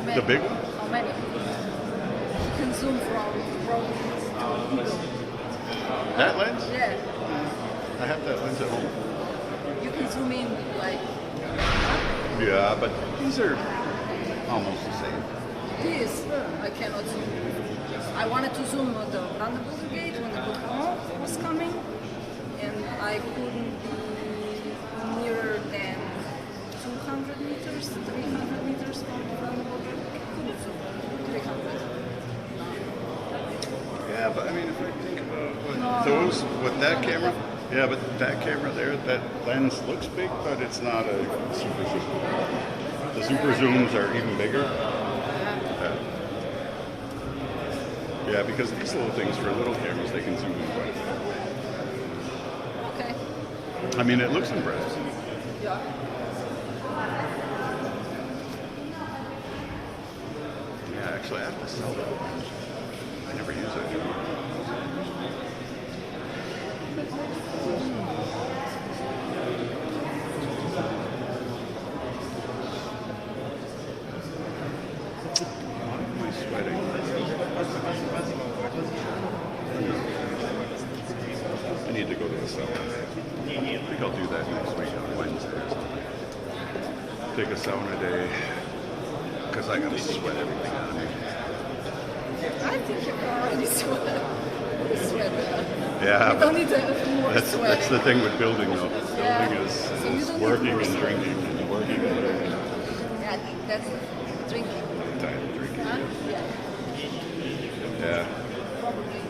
many? The big one? How many? You can zoom from That lens? Yeah. I have that lens at home. You can zoom in like Yeah, but these are almost the same. this. I cannot zoom. I wanted to zoom at the Brandenburger Gate when the Bourbon was coming, and I couldn't be nearer than 200 meters, 300 meters from the Brandenburger. Couldn't zoom. 300. Yeah, but I mean, if I think about those with that camera, yeah, but that camera there, that lens looks big, but it's not a super zoom. The super zooms are even bigger. Yeah, because these little things for little cameras, they can zoom in quite a bit. Okay. I mean, it looks impressive. Yeah. Yeah, actually, I have to sell that. I never use it anymore. Why am I sweating? I need to go to the sauna. I think I'll do that next week on Wednesday or something. Take a sauna day, because I gotta sweat everything out of me. I think you're already sweat. Yeah, You don't need to more that's sweat. the thing with building though. Yeah. Building So you is don't need working more and sweat. drinking and working and drinking. Yeah, I think that's drinking. Time to drinking. Huh? Yeah, Yeah. probably.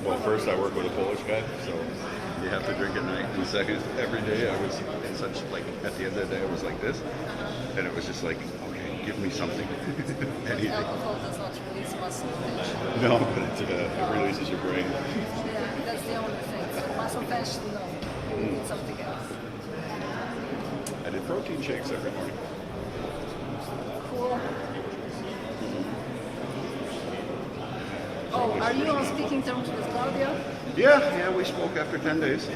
Well, first I work with a Polish guy, so you have to drink at night. And second, every day I was in such, like, at the end of the day I was like this. And it was just like, okay, give me something. Anything. Alcohol does not release muscle tension. No, but it releases your brain. Yeah, that's the only thing. So muscle tension, no. You need something else. I did protein shakes every morning. Cool. Oh, are you on speaking terms with Claudia? Yeah, we spoke after 10 days.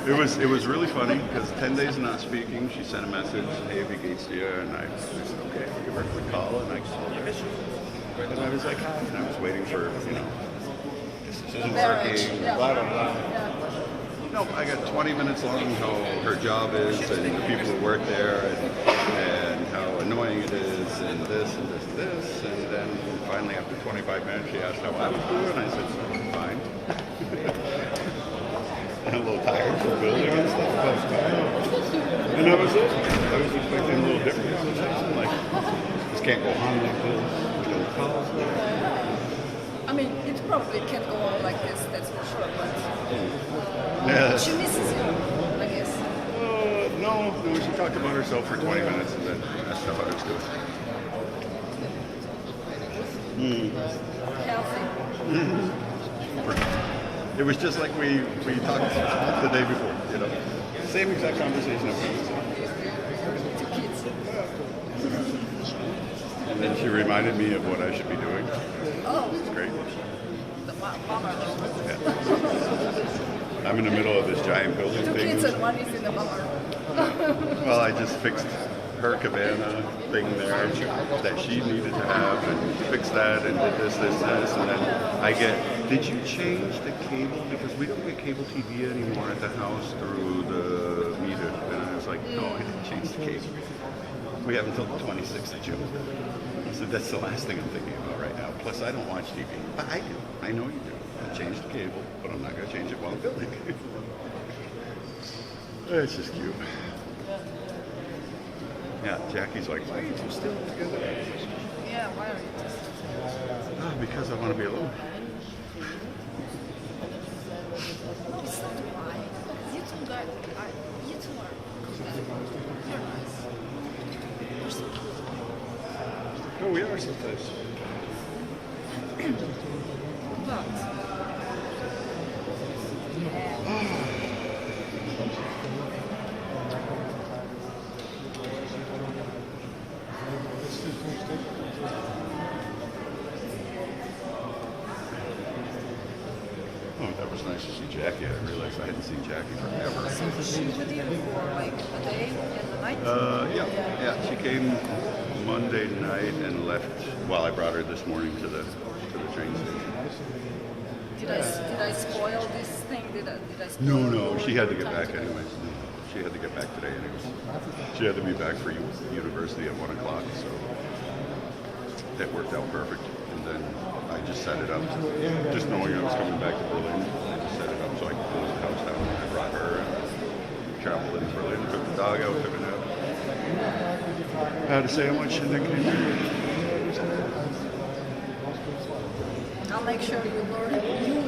It was really funny because 10 days of not speaking, she sent a message, hey, wie geht's dir? And I said, okay, give her a quick call, and I called her. And I was like, hi, and I was waiting for, this isn't working, blah, blah, blah. Yeah. No, I got 20 minutes long how her job is and the people who work there and how annoying it is and this and this and this. And then finally after 25 minutes she asked how I was doing and I said, fine. I'm a little tired from building and stuff. And that was it. I was expecting a little different conversation. Like, this can't go on like this. I mean, it probably can't go on like this, that's for sure, but Yeah. she misses you, I guess. No, she talked about herself for 20 minutes and then asked how I was doing. Healthy. It was just like we talked the day before, Same exact conversation. Two kids. And then she reminded me of what I should be doing. Oh, It's great. the bummer. I'm in the middle of this giant building Two thing. kids and one is in the bummer. Well, I just fixed her cabana thing there that she needed to have and fixed that and did this, and then I did you change the cable? Because we don't get cable TV anymore at the house through the meter. And I was like, no, I didn't change the cable. We have until the 26th of June. So that's the last thing I'm thinking about right now. Plus, I don't watch TV. But I do. I know you do. I changed the cable, but I'm not going to change it while I'm building. It's just cute. Yeah, Jackie's like, why are you two still together? Yeah, why are you just... Because I want to be alone. No, it's not why. You two guys, you two are you're nice. You're so cute. No, we are sometimes. But... Oh, that was was nice to see Jackie. I realized I hadn't seen Jackie forever. So she with you for like a day and a night? Yeah. She came Monday night and left. Well, I brought her this morning to the train station. Did I spoil this thing? Did I spoil No. She had to get time back together? anyways. She had to get back today anyways. She had to be back for university at 1 o'clock, so that worked out perfect. And then I just set it up, just knowing I was coming back to Berlin. I just set it up so I could close the house down. I brought her and traveled in Berlin, took the dog out, took a nap, had a sandwich, and then came here. I'll make sure you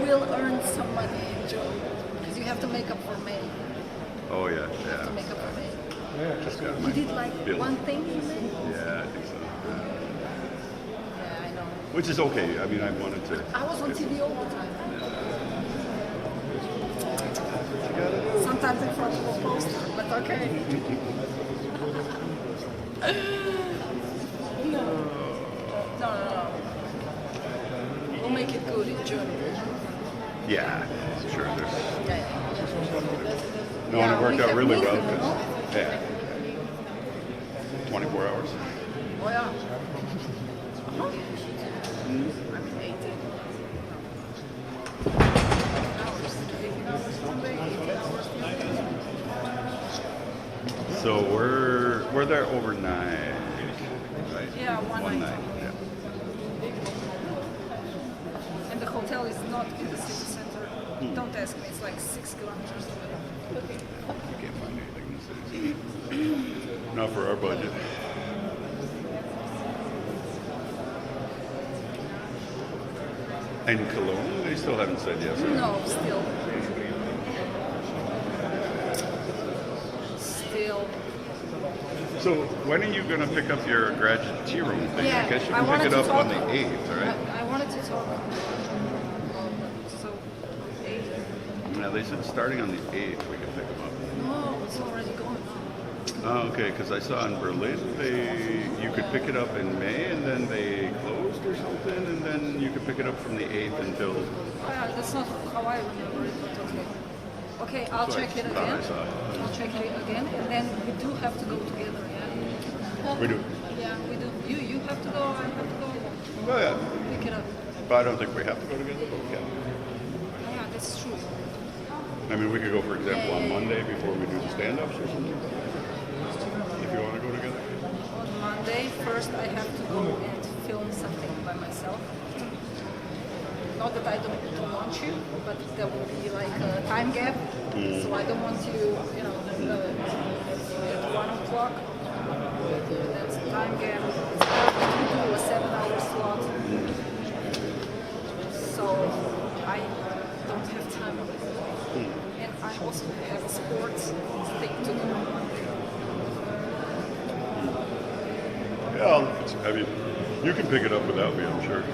will earn some money, Joe, because you have to make up for May. Oh yeah. To make up for May. Just got You my did like bill. one thing in May? Yeah, I think so. Yeah, I know. Which is okay. I mean, I wanted to. I was on TV all the time. Sometimes in front of a poster, but okay. No. We'll make it good in June. Yeah, sure. There's. Yeah. No, and it worked out really well because. because, yeah, 24 hours. Oh yeah. I mean 18 hours. 18 hours one day, 18 hours the other. So we're there overnight, right? Yeah, one night. Yeah. And the hotel is not in the city center. Don't ask me, it's like 6 kilometers away. You can't find anything in the city. Not for our budget. And Cologne, they still haven't said yes. Right? No, still. Still. So when are you going to pick up your graduate-room thing? Yeah, I guess you I can wanted pick it to up talk- on the 8th, right? I wanted to talk. So, 8. Yeah, they said starting on the 8th we can pick them up. No, it's already gone. Oh, okay, because I saw in Berlin you could pick it up in May and then they closed or something, and then you could pick it up from the 8th until. Yeah, that's not how I remember it, but okay. Okay, I'll So I check it thought I again. saw it. I'll check it again, and then we do have to go together, yeah? We do. Yeah, we do. You have to go, I have to go. Oh yeah, Pick it up. but I don't think we have to go together, but we can. Yeah, that's true. I mean, we could go, for example, on Monday before we do the stand-ups or something. If you want to go together. On Monday, first I have to go and film something by myself. Not that I don't want you, but there will be like a time gap. So I don't want you, at 1 o'clock. That's the time gap. It's perfect to do a 7-hour slot. So I don't have time. And I also have a sports thing to do on Monday. Yeah, I mean, you can pick it up without me, I'm sure.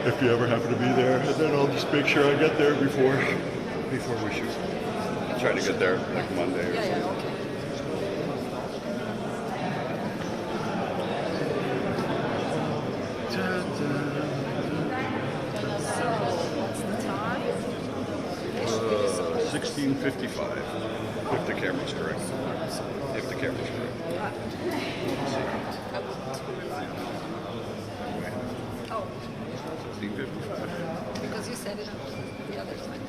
If you ever happen to be there, and then I'll just make sure I get there before we shoot. I'll try to get there like Monday or something. Okay. So, what's the time? 16:55, if the camera's correct. If the camera's correct. I wouldn't rely on it. Oh, 16:55. because you set it up the other time.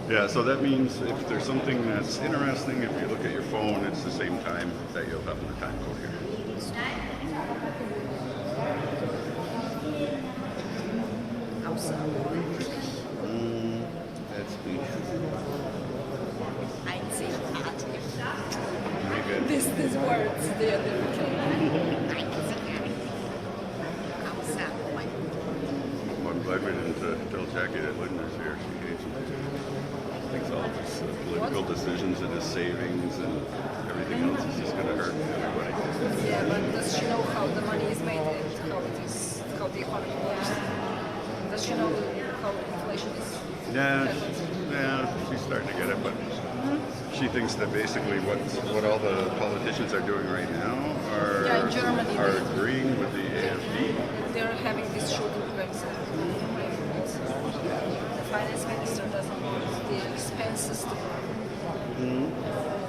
Yeah, so that means if there's something that's interesting, if you look at your phone, it's the same time that you'll have the time code here. That's me. Maybe. These words, they are the Well, I'm glad we didn't tell Jackie that Lindner's here. She hates him. Thinks all of his political decisions and his savings and everything else is just going to hurt everybody. Yeah, but does she know how the money is made and how it is, how the economy works? Does she know how inflation is? Yeah, she's starting to get it, but she thinks that basically what all the politicians are doing right now Yeah, in Germany, are agreeing with the AfD. They're having this Schuldenbremse. prices to burn.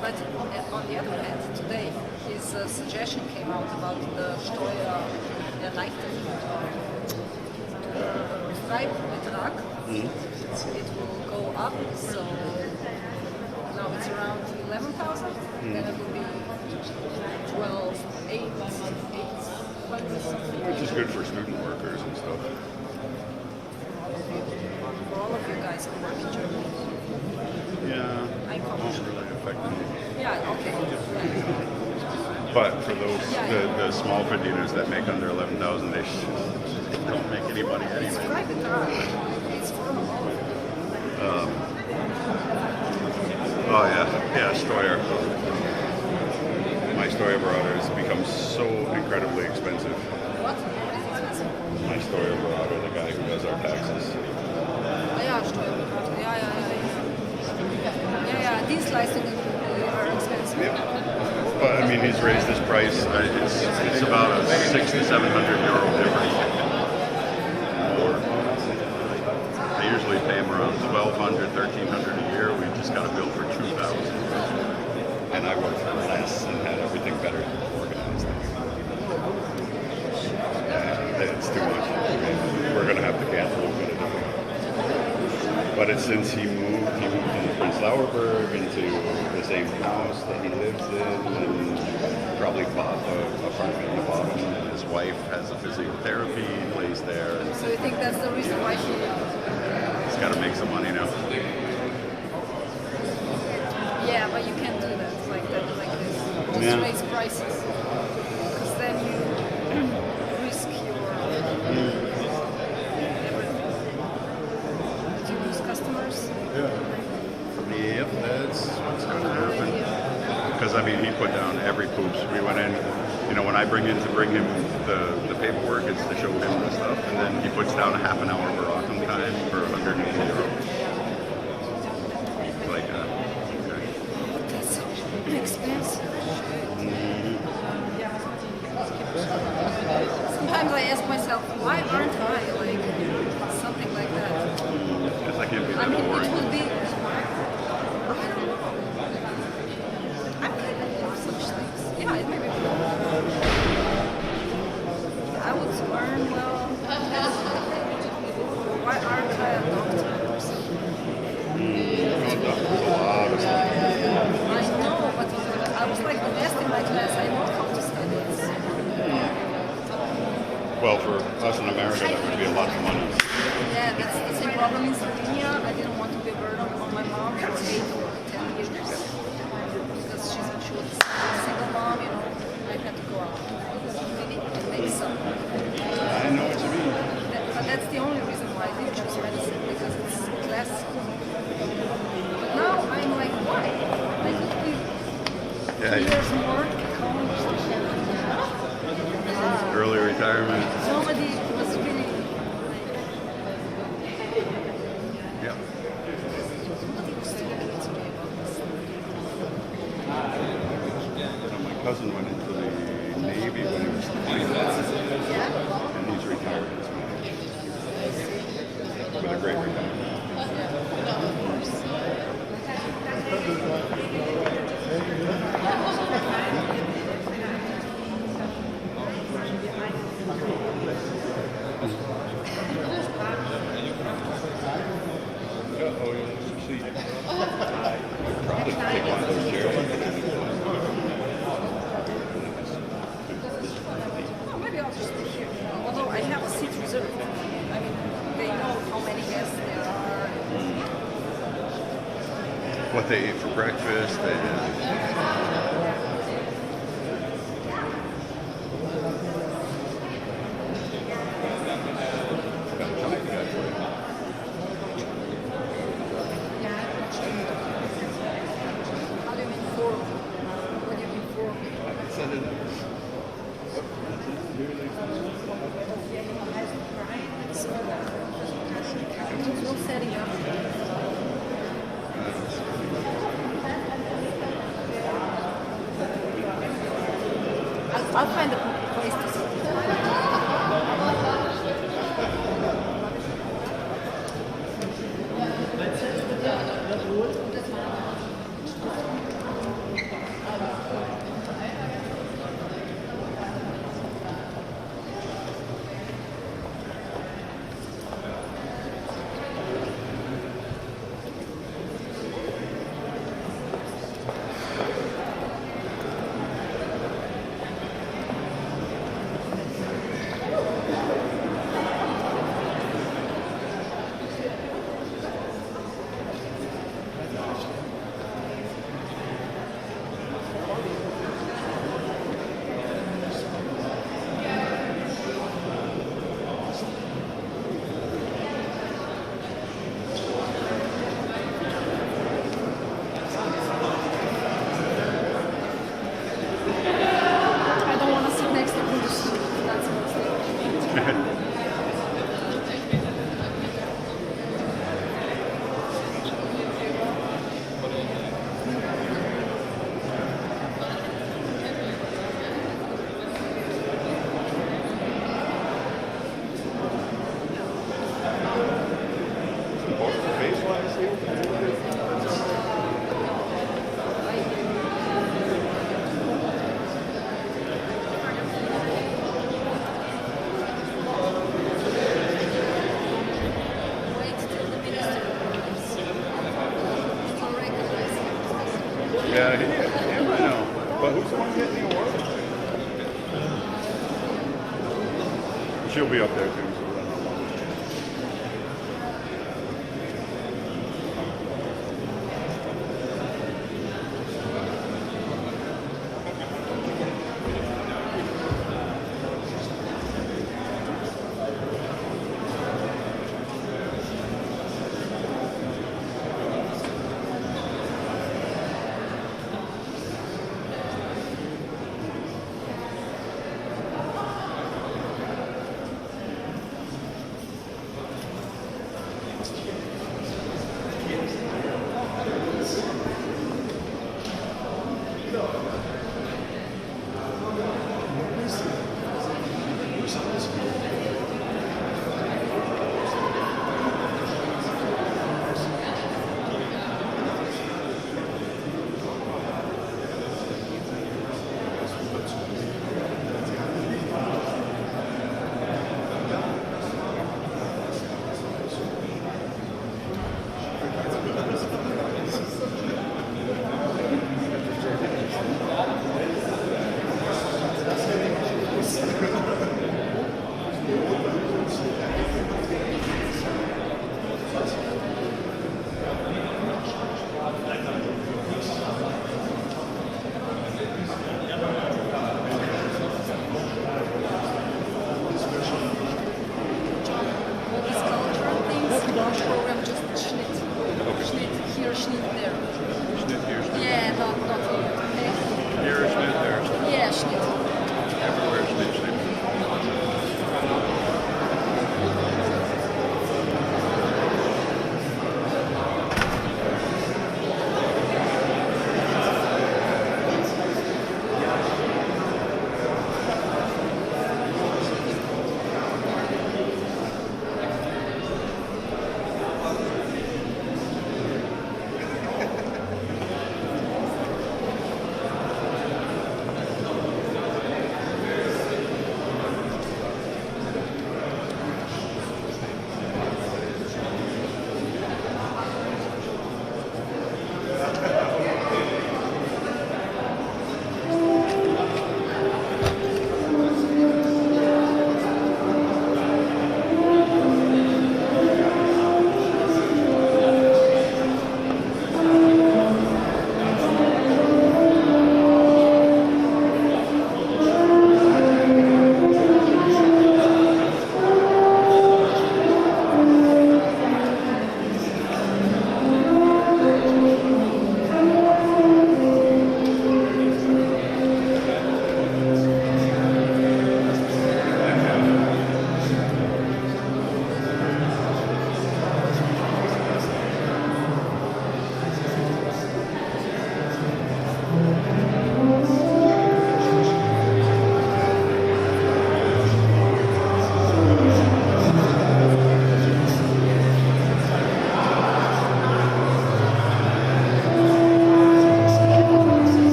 But on the other hand, today his suggestion came out about the Steuererleichterung Freibetrag. It will go up, so now it's around 11,000, then it will be 12,800 something. Which is good for student workers and stuff. For all of you guys who work in Germany. Yeah, it won't really affect me. Yeah, okay. But for those, the small verdieners that make under 11,000, they don't make any money It's anyway. Freibetrag. It's for all of you. Oh yeah, Steuer. My Steuerberater has become so incredibly expensive. What? What is expensive? My Steuerberater, the guy who does our taxes. Ja, Steuerberater. Ja, Dienstleistungen are expensive. Yep. But I mean, he's raised his price. It's about a 600 to 700 euro difference. More. I usually pay him around 1,200, 1,300 a year. We just got a bill for 2,000. And I worked for less and had everything better organized. It's too much. We're going to have to cancel a bit of it. But it's since he moved into Prince Lauerberg, into the same house that he lives in, and probably bought the apartment in the bottom. And his wife has a physiotherapy place there. And So you think that's the reason why he... he's got to make some money now. Yeah, but you can't do that like this. Just Yeah. raise prices. Because then you risk your everything. Do you lose customers? Yep, that's what's going to happen. Because I mean, he put down every poops. We went in, when I bring him the paperwork, it's to show him the stuff, and then he puts down a half an hour Moroccan time for 180 euros. Like, okay. That's so expensive. Sometimes I ask myself, why aren't I like something like that? Because I can't be I that mean, it boring. would be. I don't know. I'm capable of such things. Yeah, it may be cool. I would learn well. Why aren't I a doctor or something? There's a lot of stuff. I know, but I was like the best in my class. I know how to study it. Well, for us in America, that would be a lot of money. Yeah, that's the same problem in Slovenia. I didn't want to be a burden on my mom for 8 or 10 years. Because she was a single mom, I had to go out and make some. I know what you mean. But that's the only reason why I did choose medicine, because it's classical. But now I'm like, why? I could be 2 years more calm. Early retirement. Nobody was really Yeah. nobody was talking to me about this. My cousin went into the Navy when he was 20, and he's retired as well. With a great retirement. Oh, maybe I'll just stay here. Although I have a seat reserved. I mean, they know how many guests there are. What they ate for breakfast, How do you mean for? What do you mean for? No setting up. I'll find a place to sit. Yeah, him I know. But who's the one getting the award? She'll be up there too.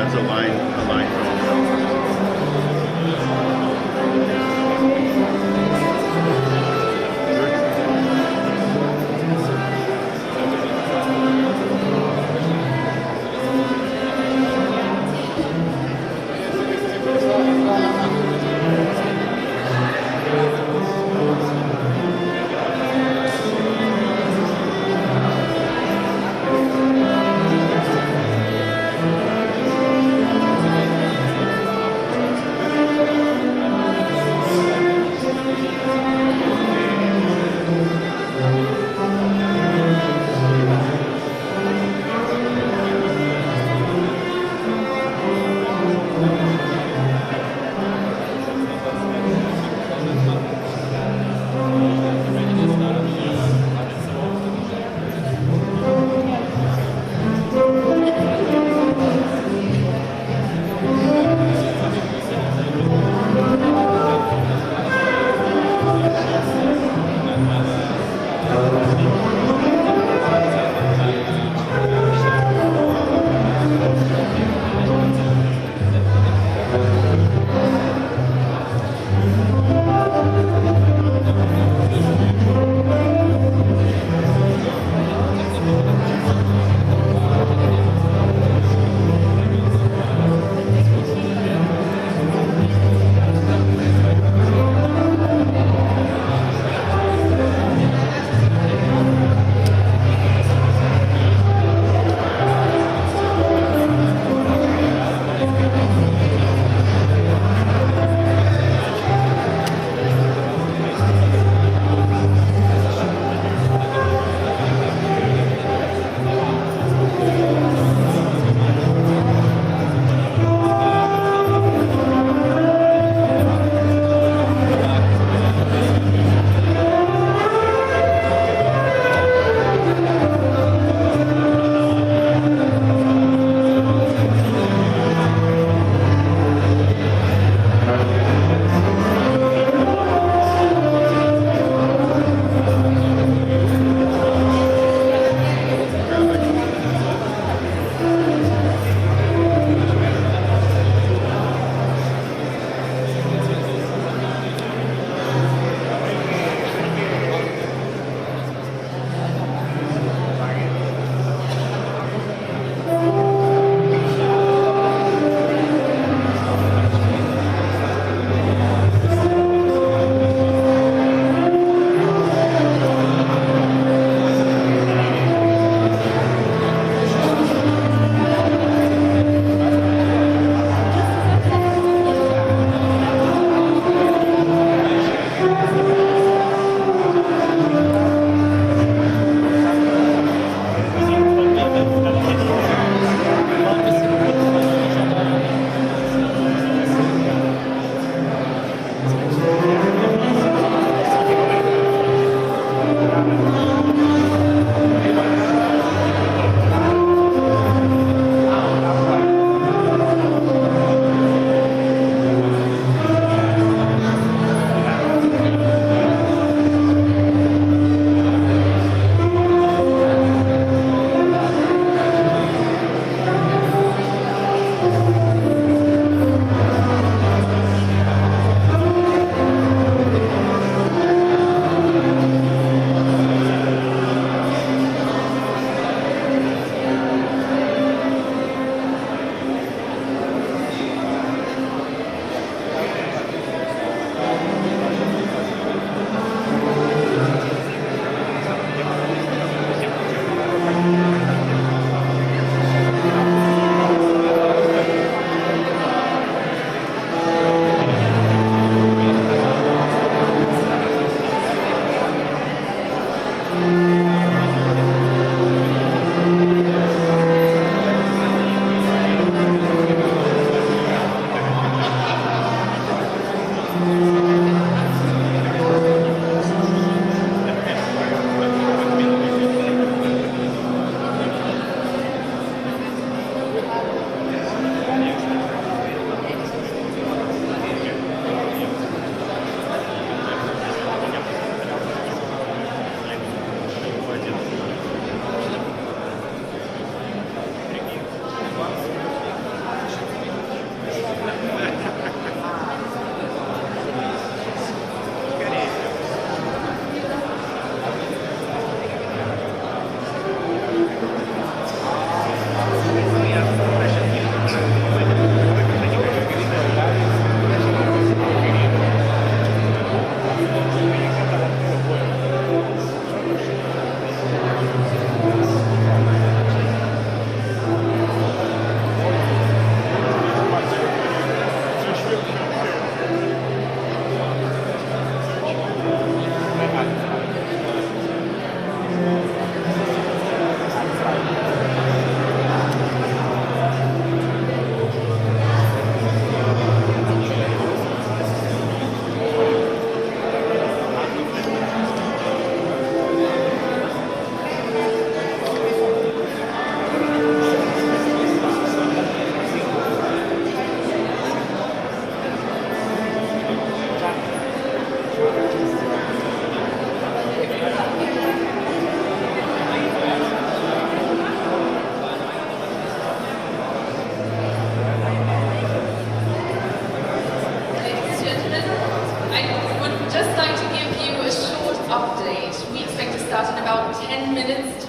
has a line phone.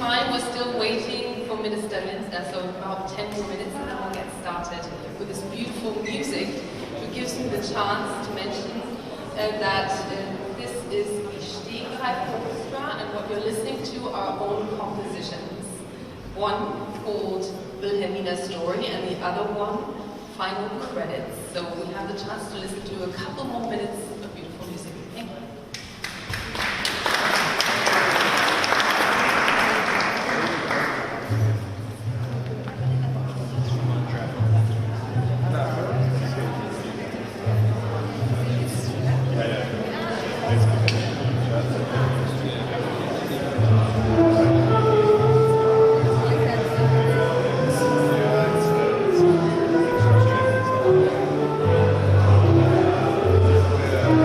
meantime, we're still waiting for Minister Lindner, so about 10 more minutes and then we'll get started with this beautiful music, which gives me the chance to mention that this is the Stegreif Orchestra, and what you're listening to are own compositions. One called Wilhelmina's Story and the other one, Final Credits. So we have the chance to listen to a couple more minutes of beautiful music. Thank you. Yeah.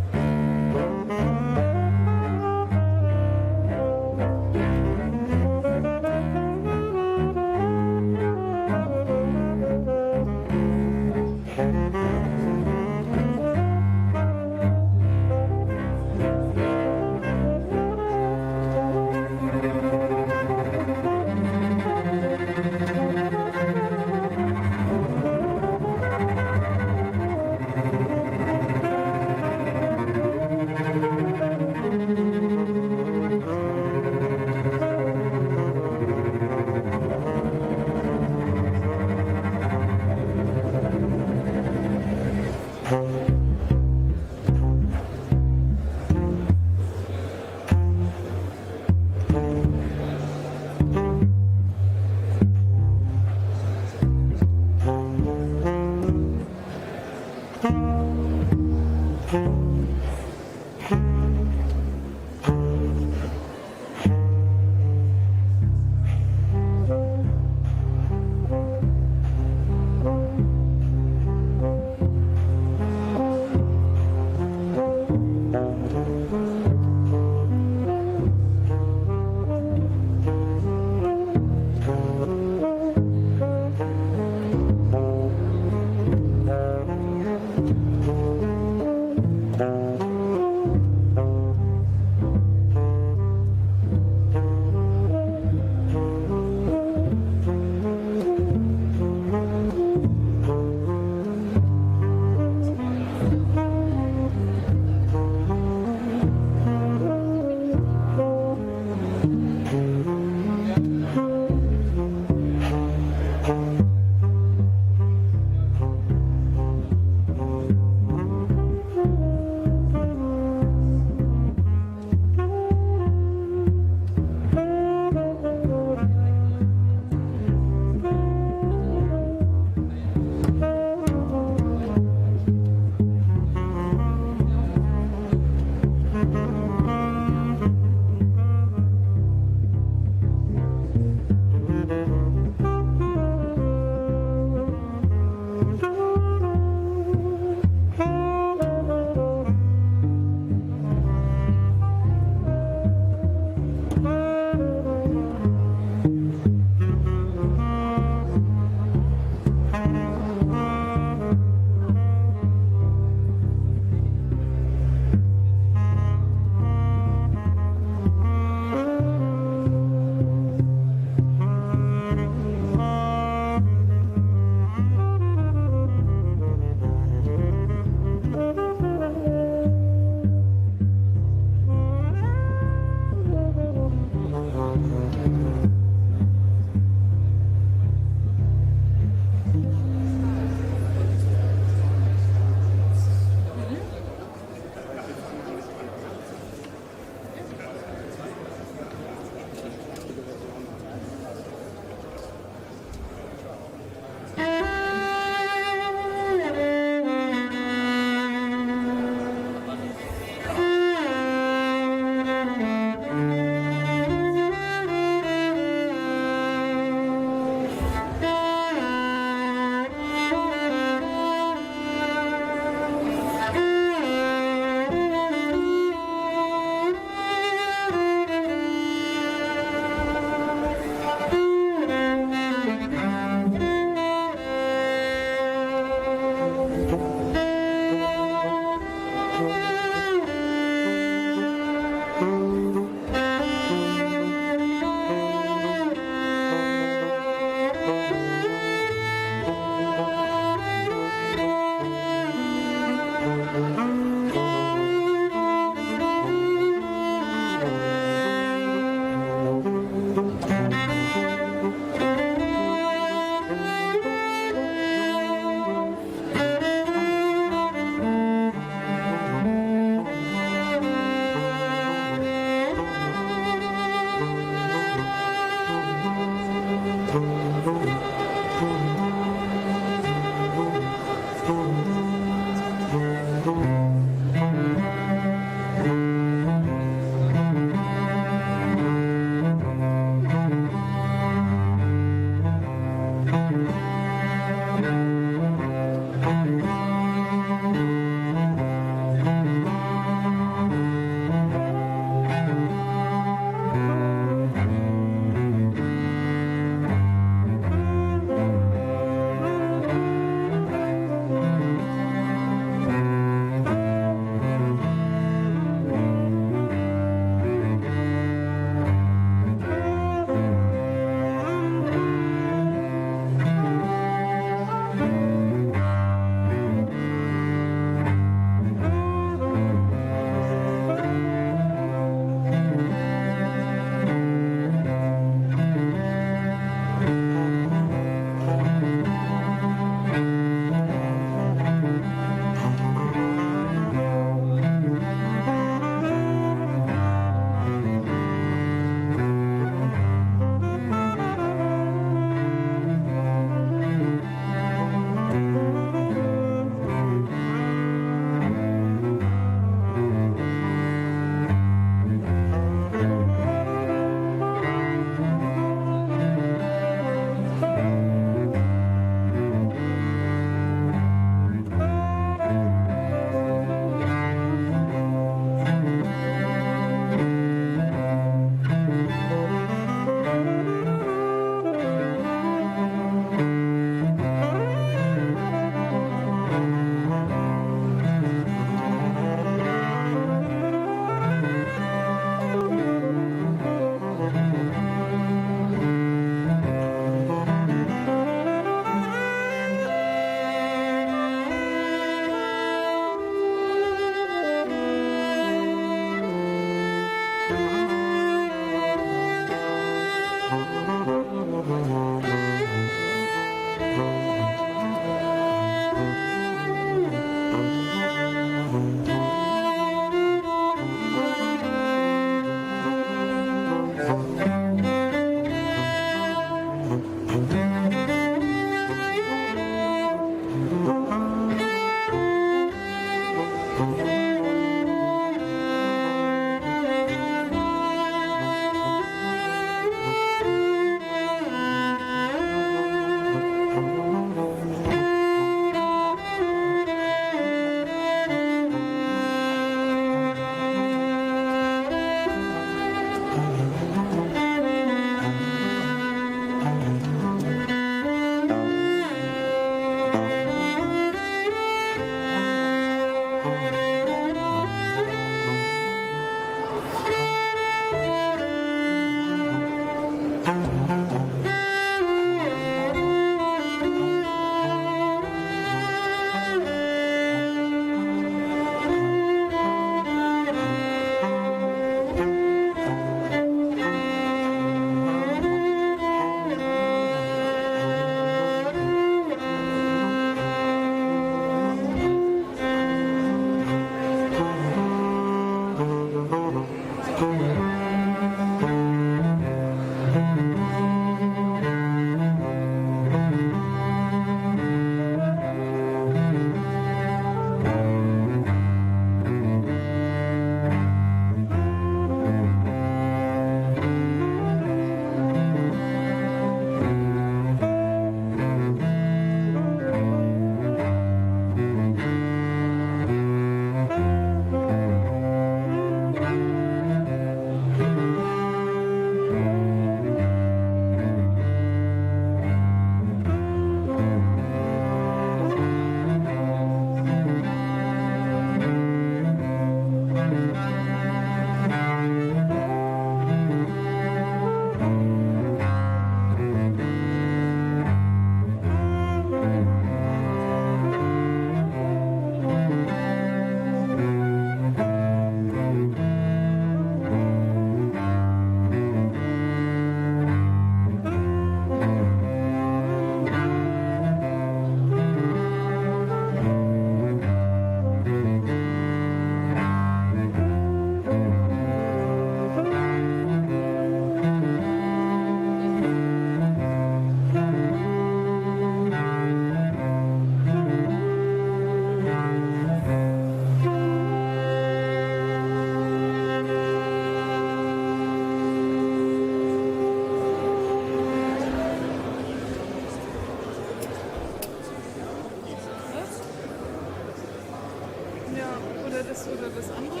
das oder das andere?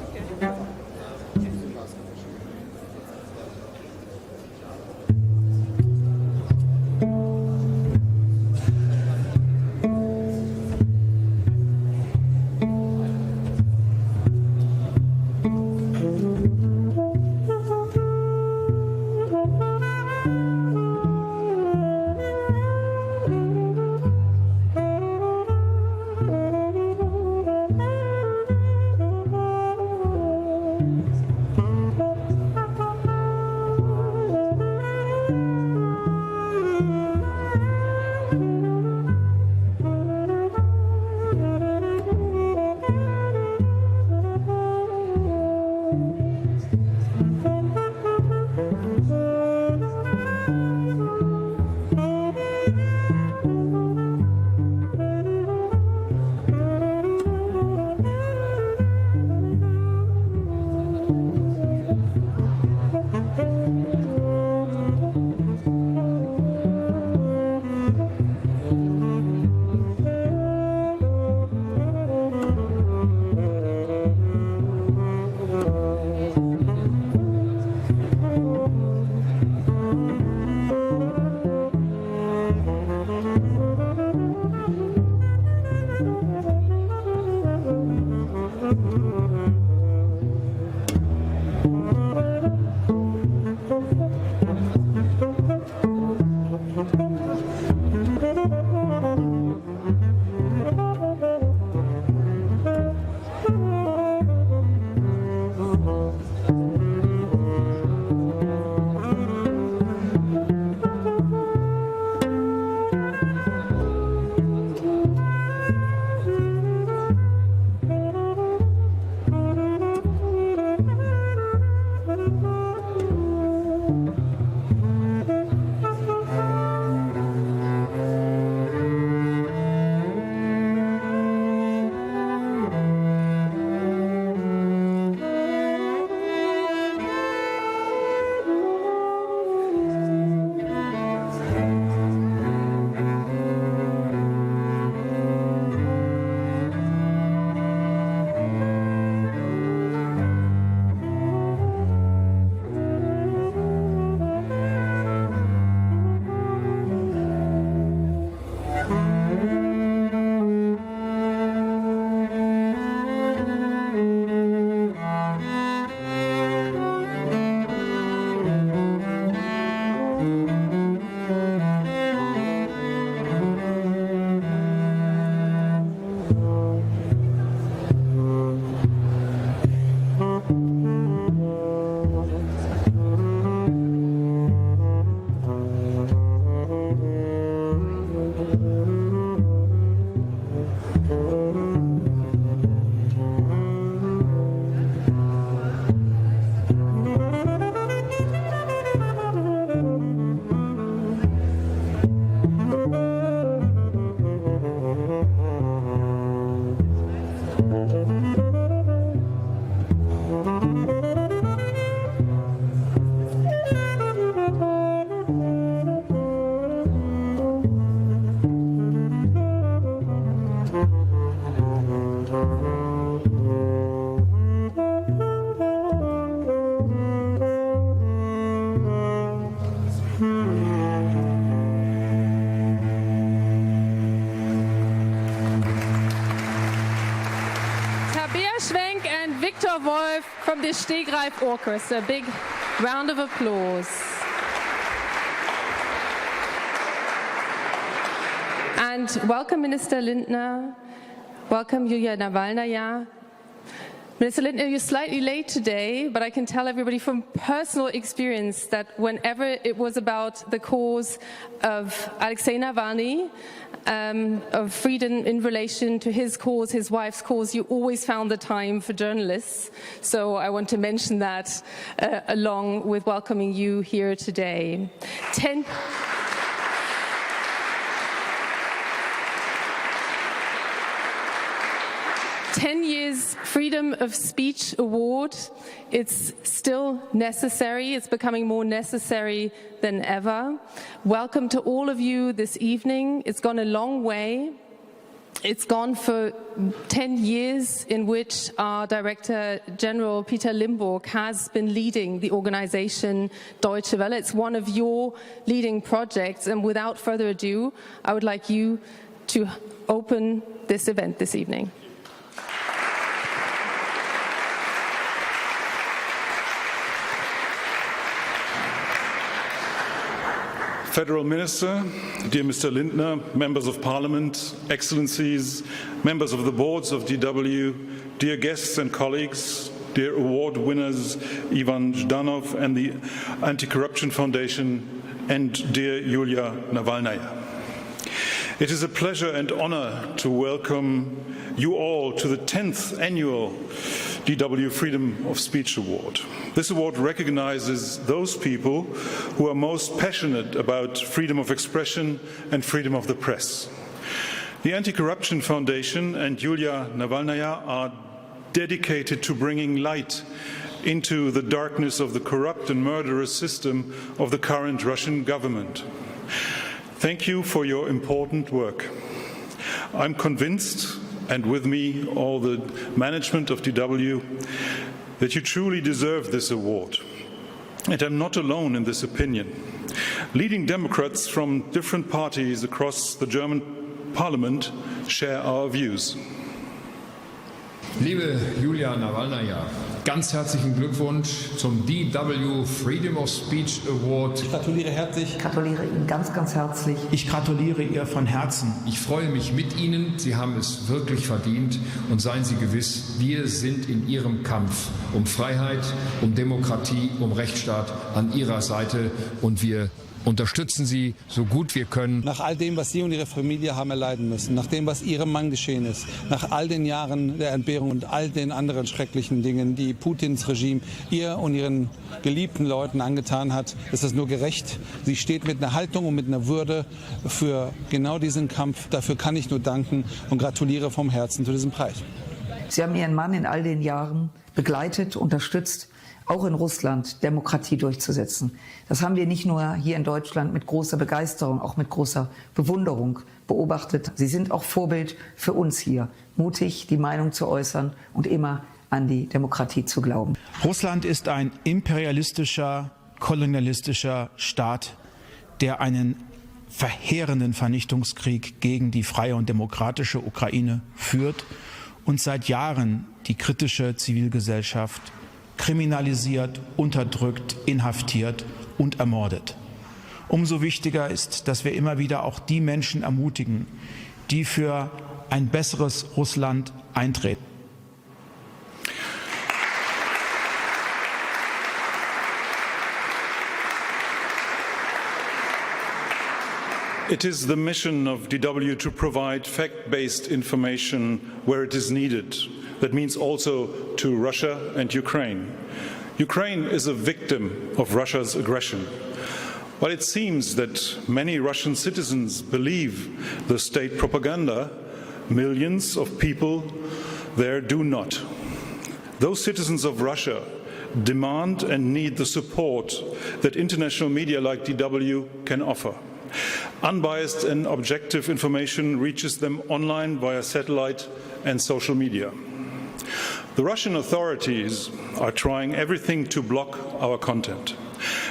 Okay, gut. Viktor Wolf from the Stegreif Orchestra. A big round of applause. And welcome Minister Lindner, welcome Yulia Navalnaya. Minister Lindner, you're slightly late today, but I can tell everybody from personal experience that whenever it was about the cause of Alexei Navalny, of freedom in relation to his cause, his wife's cause, you always found the time for journalists. So I want to mention that along with welcoming you here today. 10 years Freedom of Speech Award. It's still necessary. It's becoming more necessary than ever. Welcome to all of you this evening. It's gone a long way. It's gone for 10 years in which our Director General Peter Limburg has been leading the organization Deutsche Welle. It's one of your leading projects, and without further ado, I would like you to open this event this evening. Federal Minister, dear Mr. Lindner, members of Parliament, Excellencies, members of the boards of DW, dear guests and colleagues, dear award winners Ivan Zhdanov and the Anti-Corruption Foundation, and dear Yulia Navalnaya. It is a pleasure and honor to welcome you all to the 10th annual DW Freedom of Speech Award. This award recognizes those people who are most passionate about freedom of expression and freedom of the press. The Anti-Corruption Foundation and Yulia Navalnaya are dedicated to bringing light into the darkness of the corrupt and murderous system of the current Russian government. Thank you for your important work. I'm convinced, and with me all the management of DW, that you truly deserve this award. And I'm not alone in this opinion. Leading Democrats from different parties across the German Parliament share our views. Liebe Yulia Navalnaya, ganz herzlichen Glückwunsch zum DW Freedom of Speech Award. Ich gratuliere herzlich. Ich gratuliere Ihnen ganz, ganz herzlich. Ich gratuliere ihr von Herzen. Ich freue mich mit Ihnen. Sie haben es wirklich verdient. Und seien Sie gewiss, wir sind in Ihrem Kampf um Freiheit, um Demokratie, um Rechtsstaat an Ihrer Seite. Und wir unterstützen Sie so gut wir können. Nach all dem, was Sie und Ihre Familie haben erleiden müssen, nach dem, was Ihrem Mann geschehen ist, nach all den Jahren der Entbehrung und all den anderen schrecklichen Dingen, die Putins Regime ihr und Ihren geliebten Leuten angetan hat, ist es nur gerecht. Sie steht mit einer Haltung und mit einer Würde für genau diesen Kampf. Dafür kann ich nur danken und gratuliere vom Herzen zu diesem Preis. Sie haben Ihren Mann in all den Jahren begleitet, unterstützt, auch in Russland Demokratie durchzusetzen. Das haben wir nicht nur hier in Deutschland mit großer Begeisterung, auch mit großer Bewunderung beobachtet. Sie sind auch Vorbild für uns hier, mutig die Meinung zu äußern und immer an die Demokratie zu glauben. Russland ist ein imperialistischer, kolonialistischer Staat, der einen verheerenden Vernichtungskrieg gegen die freie und demokratische Ukraine führt und seit Jahren die kritische Zivilgesellschaft kriminalisiert, unterdrückt, inhaftiert und ermordet. Umso wichtiger ist, dass wir immer wieder auch die Menschen ermutigen, die für ein besseres Russland eintreten. It is the mission of DW to provide fact-based information where it is needed. That means also to Russia and Ukraine. Ukraine is a victim of Russia's aggression. While it seems that many Russian citizens believe the state propaganda, millions of people there do not. Those citizens of Russia demand and need the support that international media like DW can offer. Unbiased and objective information reaches them online via satellite and social media. The Russian authorities are trying everything to block our content,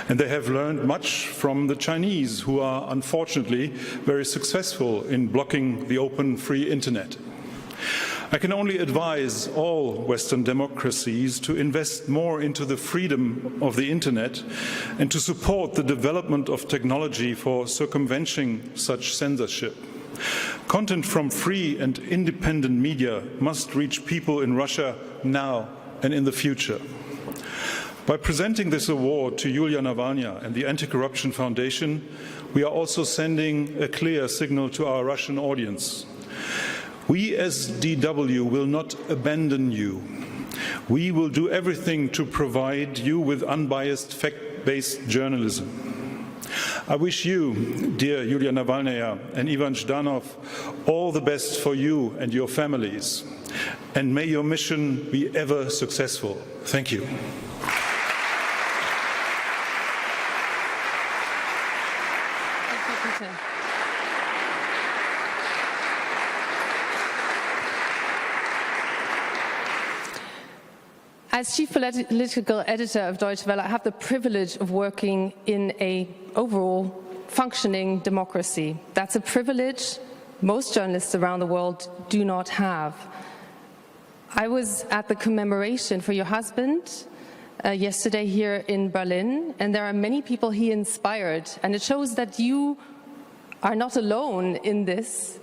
and they have learned much from the Chinese, who are unfortunately very successful in blocking the open, free internet. I can only advise all Western democracies to invest more into the freedom of the internet and to support the development of technology for circumventing such censorship. Content from free and independent media must reach people in Russia now and in the future. By presenting this award to Yulia Navalnaya and the Anti-Corruption Foundation, we are also sending a clear signal to our Russian audience. We as DW will not abandon you. We will do everything to provide you with unbiased, fact-based journalism. I wish you, dear Yulia Navalnaya and Ivan Zhdanov, all the best for you and your families. And may your mission be ever successful. Thank you. As chief political editor of Deutsche Welle, I have the privilege of working in an overall functioning democracy. That's a privilege most journalists around the world do not have. I was at the commemoration for your husband yesterday here in Berlin, and there are many people he inspired, and it shows that you are not alone in this.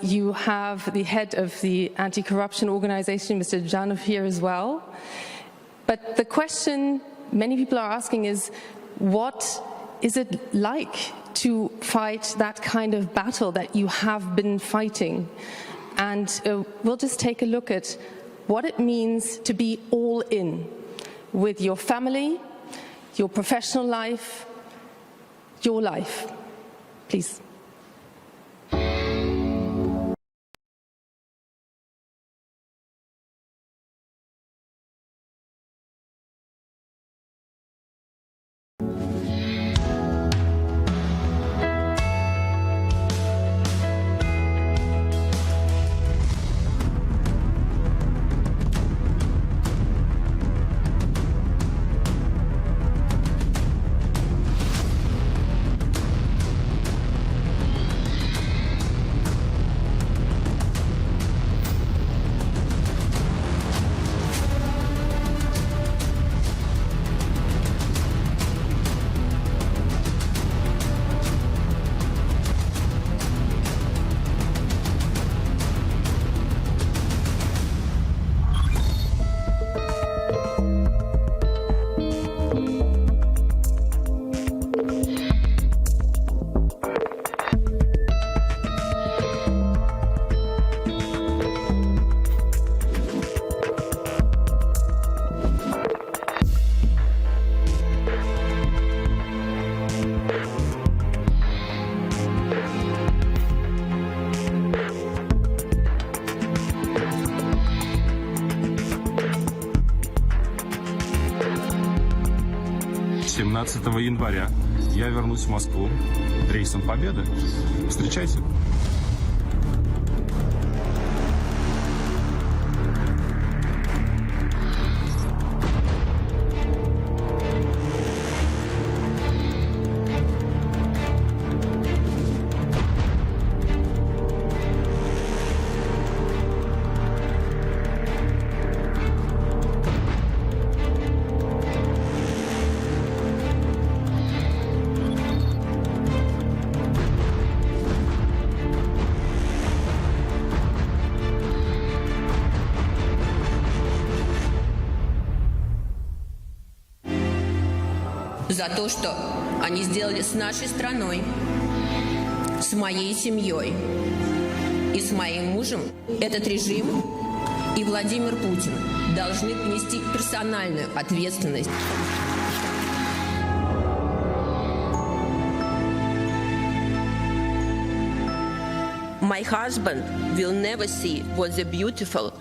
You have the head of the anti-corruption organization, Mr. Janov, here as well. But the question many people are asking is, what is it like to fight that kind of battle that you have been fighting? And we'll just take a look at what it means to be all in with your family, your professional life, your life. Please. Января я вернусь в Москву рейсом Победы. Встречайте. За то, что они сделали с нашей страной, с моей семьей и с моим мужем, этот режим и Владимир Путин должны понести персональную ответственность. My husband will never see what the beautiful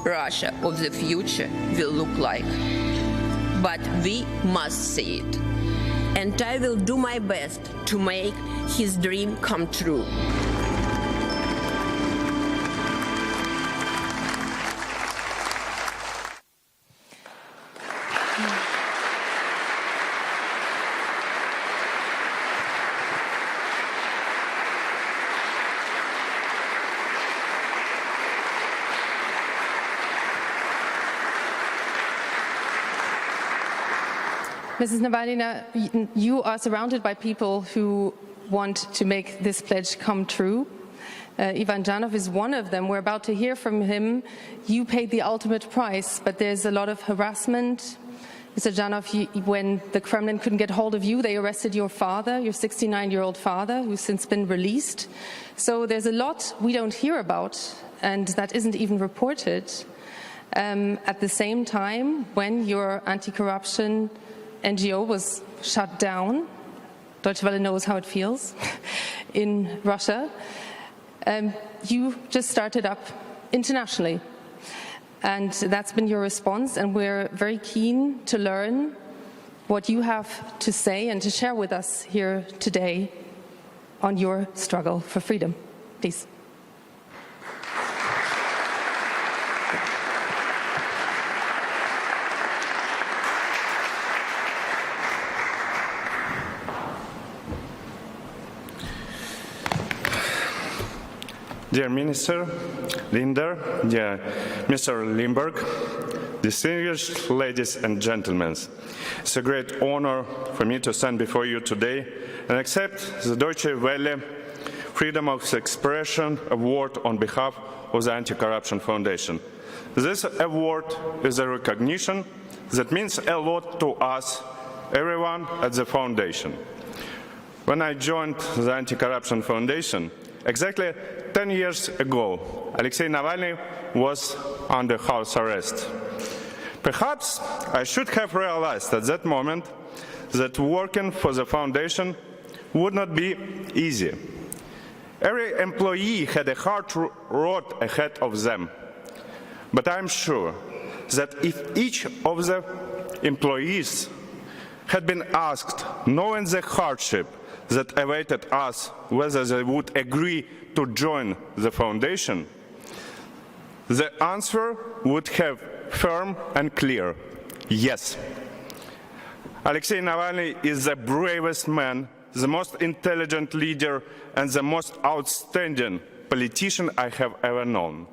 Russia of the future will look like. But we must see it. And I will do my best to make his dream come true. Mrs. Navalnaya, you are surrounded by people who want to make this pledge come true. Ivan Janov is one of them. We're about to hear from him. You paid the ultimate price, but there's a lot of harassment. Mr. Janov, when the Kremlin couldn't get hold of you, they arrested your father, your 69-year-old father, who's since been released. So there's a lot we don't hear about, and that isn't even reported. At the same time, when your anti-corruption NGO was shut down, Deutsche Welle knows how it feels, in Russia, you just started up internationally. And that's been your response, and we're very keen to learn what you have to say and to share with us here today on your struggle for freedom. Please. Dear Minister Lindner, dear Mr. Limburg, distinguished ladies and gentlemen, it's a great honor for me to stand before you today and accept the Deutsche Welle Freedom of Expression Award on behalf of the Anti-Corruption Foundation. This award is a recognition that means a lot to us, everyone at the foundation. When I joined the Anti-Corruption Foundation, exactly 10 years ago, Alexei Navalny was under house arrest. Perhaps I should have realized at that moment that working for the foundation would not be easy. Every employee had a hard road ahead of them. But I'm sure that if each of the employees had been asked, knowing the hardship that awaited us, whether they would agree to join the foundation, the answer would have firm and clear, yes. Alexei Navalny is the bravest man, the most intelligent leader, and the most outstanding politician I have ever known.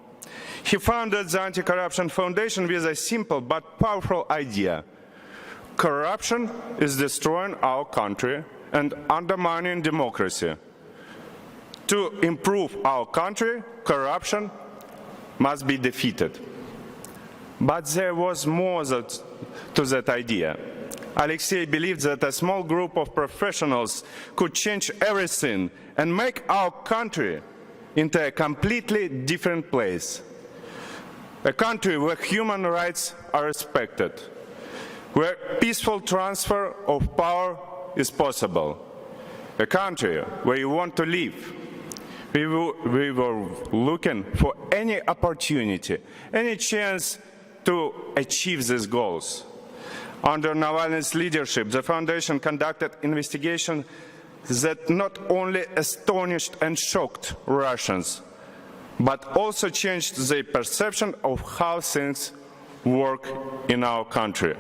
He founded the Anti-Corruption Foundation with a simple but powerful idea. Corruption is destroying our country and undermining democracy. To improve our country, corruption must be defeated. But there was more to that idea. Alexei believed that a small group of professionals could change everything and make our country into a completely different place. A country where human rights are respected, where peaceful transfer of power is possible, a country where you want to live. We were looking for any opportunity, any chance to achieve these goals. Under Navalny's leadership, the foundation conducted investigations that not only astonished and shocked Russians, but also changed their perception of how things work in our country.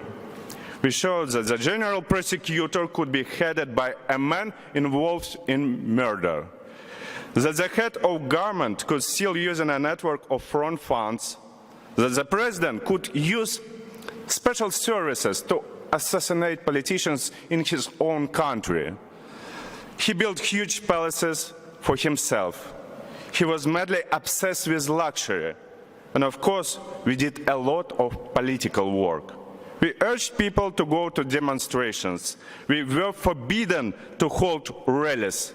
We showed that the general prosecutor could be headed by a man involved in murder, that the head of government could still use a network of front funds, that the president could use special services to assassinate politicians in his own country. He built huge palaces for himself. He was madly obsessed with luxury. And of course, we did a lot of political work. We urged people to go to demonstrations. We were forbidden to hold rallies.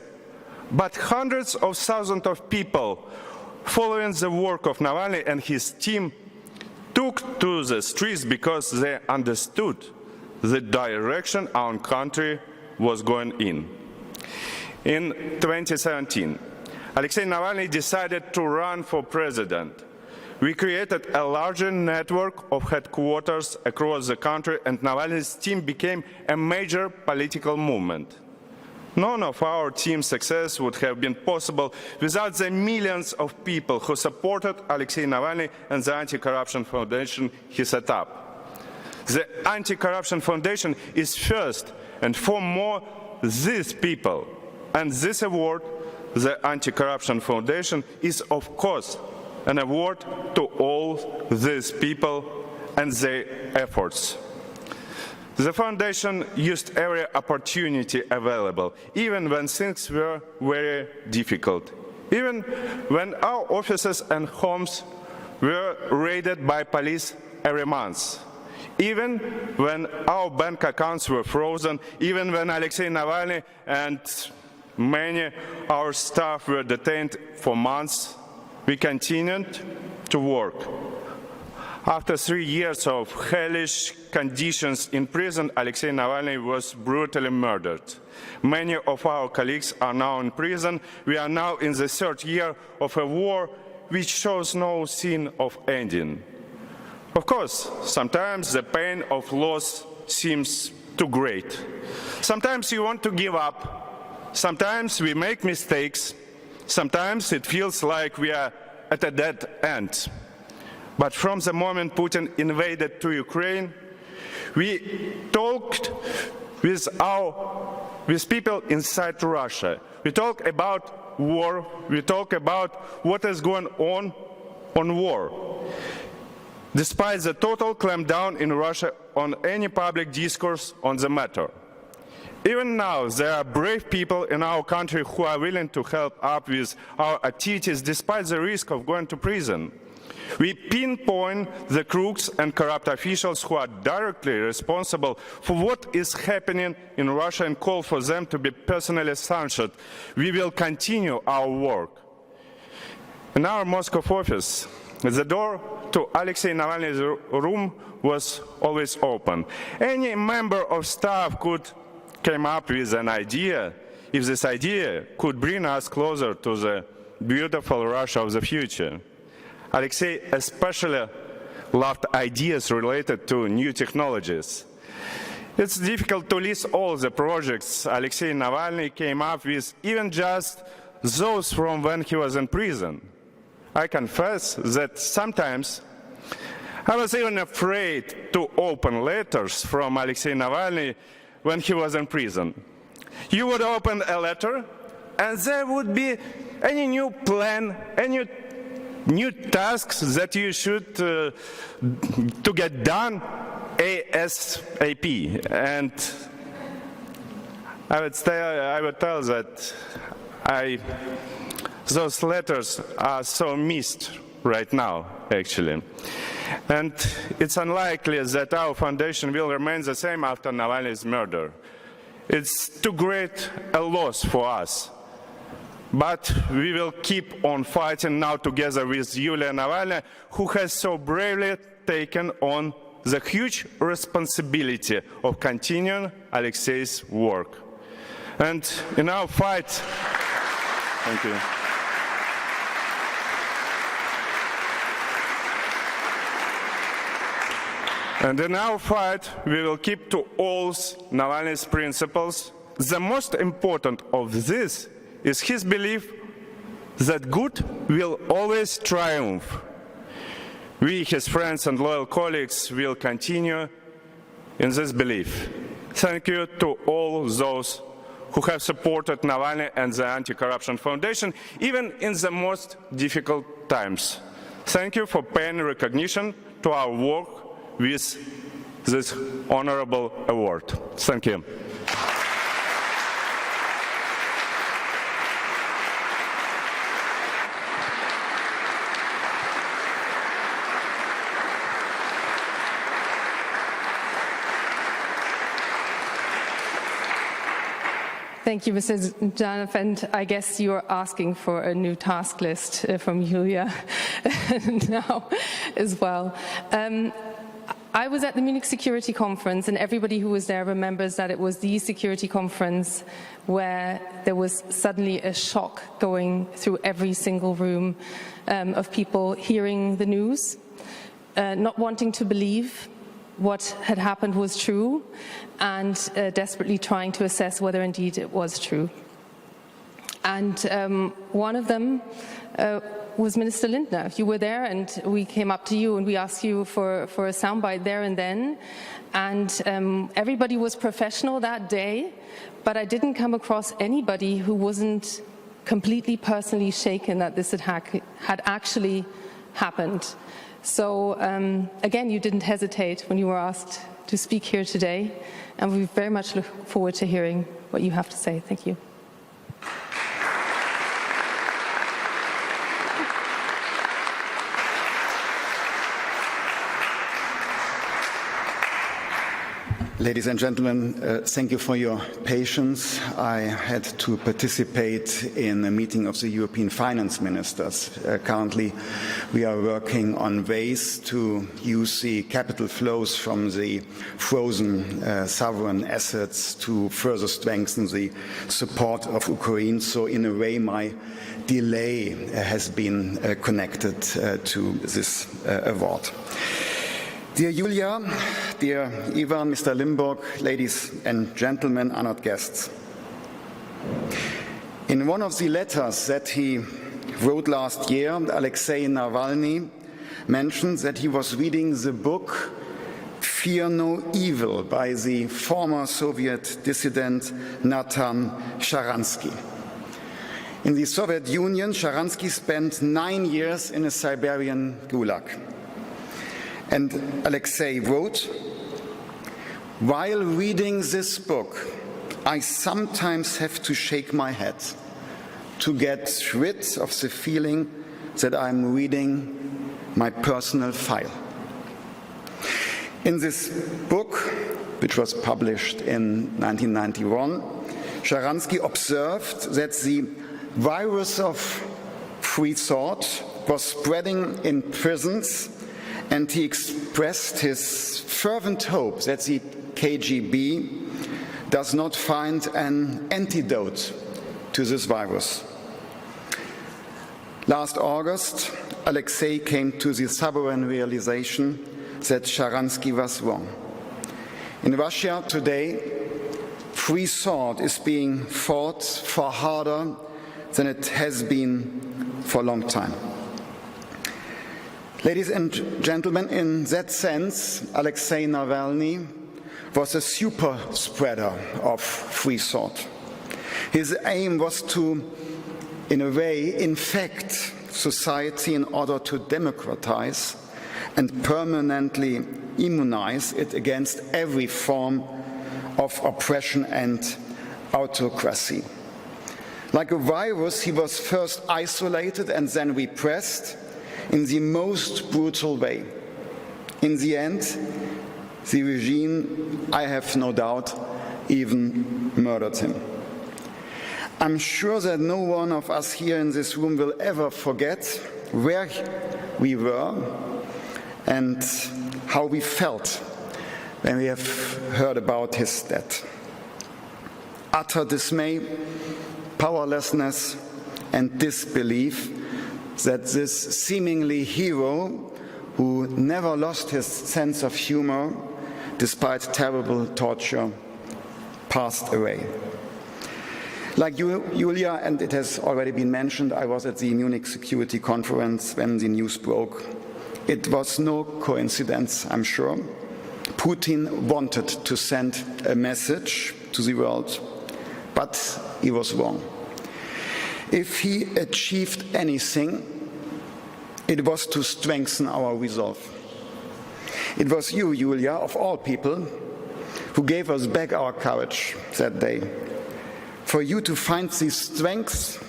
But hundreds of thousands of people following the work of Navalny and his team took to the streets because they understood the direction our country was going in. In 2017, Alexei Navalny decided to run for president. We created a larger network of headquarters across the country, and Navalny's team became a major political movement. None of our team's success would have been possible without the millions of people who supported Alexei Navalny and the Anti-Corruption Foundation he set up. The Anti-Corruption Foundation is first and foremost these people, and this award, the Anti-Corruption Foundation, is of course an award to all these people and their efforts. The foundation used every opportunity available, even when things were very difficult, even when our offices and homes were raided by police every month, even when our bank accounts were frozen, even when Alexei Navalny and many of our staff were detained for months, we continued to work. After 3 years of hellish conditions in prison, Alexei Navalny was brutally murdered. Many of our colleagues are now in prison. We are now in the third year of a war which shows no sign of ending. Of course, sometimes the pain of loss seems too great. Sometimes you want to give up. Sometimes we make mistakes. Sometimes it feels like we are at a dead end. But from the moment Putin invaded to Ukraine, we talked with people inside Russia. We talk about war. We talk about what is going on war. Despite the total clampdown in Russia on any public discourse on the matter. Even now, there are brave people in our country who are willing to help up with our activities despite the risk of going to prison. We pinpoint the crooks and corrupt officials who are directly responsible for what is happening in Russia and call for them to be personally censured. We will continue our work. In our Moscow office, the door to Alexei Navalny's room was always open. Any member of staff could come up with an idea if this idea could bring us closer to the beautiful Russia of the future. Alexei especially loved ideas related to new technologies. It's difficult to list all the projects Alexei Navalny came up with, even just those from when he was in prison. I confess that sometimes I was even afraid to open letters from Alexei Navalny when he was in prison. You would open a letter and there would be any new plan, any new tasks that you should to get done ASAP. And I would tell that those letters are so missed right now, actually. And it's unlikely that our foundation will remain the same after Navalny's murder. It's too great a loss for us. But we will keep on fighting now together with Yulia Navalnaya, who has so bravely taken on the huge responsibility of continuing Alexei's work. And in our fight, thank you. And in our fight, we will keep to all Navalny's principles. The most important of this is his belief that good will always triumph. We, his friends and loyal colleagues, will continue in this belief. Thank you to all those who have supported Navalny and the Anti-Corruption Foundation, even in the most difficult times. Thank you for paying recognition to our work with this honorable award. Thank you. Thank you, Mr. Janov, and I guess you're asking for a new task list from Yulia now as well. I was at the Munich Security Conference, and everybody who was there remembers that it was the security conference where there was suddenly a shock going through every single room of people hearing the news, not wanting to believe what had happened was true, and desperately trying to assess whether indeed it was true. And one of them was Minister Lindner. You were there, and we came up to you and we asked you for a soundbite there and then. And everybody was professional that day, but I didn't come across anybody who wasn't completely personally shaken that this had actually happened. So again, you didn't hesitate when you were asked to speak here today, and we very much look forward to hearing what you have to say. Thank you. Ladies and gentlemen, thank you for your patience. I had to participate in a meeting of the European finance ministers. Currently, we are working on ways to use the capital flows from the frozen sovereign assets to further strengthen the support of Ukraine. So in a way, my delay has been connected to this award. Dear Julia, dear Ivan, Mr. Limburg, ladies and gentlemen, honored guests. In one of the letters that he wrote last year, Alexei Navalny mentioned that he was reading the book Fear No Evil by the former Soviet dissident Nathan Sharansky. In the Soviet Union, Sharansky spent 9 years in a Siberian gulag. And Alexei wrote, "While reading this book, I sometimes have to shake my head to get rid of the feeling that I'm reading my personal file." In this book, which was published in 1991, Sharansky observed that the virus of free thought was spreading in prisons, and he expressed his fervent hope that the KGB does not find an antidote to this virus. Last August, Alexei came to the sobering realization that Sharansky was wrong. In Russia today, free thought is being fought far harder than it has been for a long time. Ladies and gentlemen, in that sense, Alexei Navalny was a super spreader of free thought. His aim was to, in a way, infect society in order to democratize and permanently immunize it against every form of oppression and autocracy. Like a virus, he was first isolated and then repressed in the most brutal way. In the end, the regime, I have no doubt, even murdered him. I'm sure that no one of us here in this room will ever forget where we were and how we felt when we have heard about his death. Utter dismay, powerlessness, and disbelief that this seemingly hero, who never lost his sense of humor despite terrible torture, passed away. Like Julia, and it has already been mentioned, I was at the Munich Security Conference when the news broke. It was no coincidence, I'm sure. Putin wanted to send a message to the world, but he was wrong. If he achieved anything, it was to strengthen our resolve. It was you, Julia, of all people, who gave us back our courage that day. For you to find the strength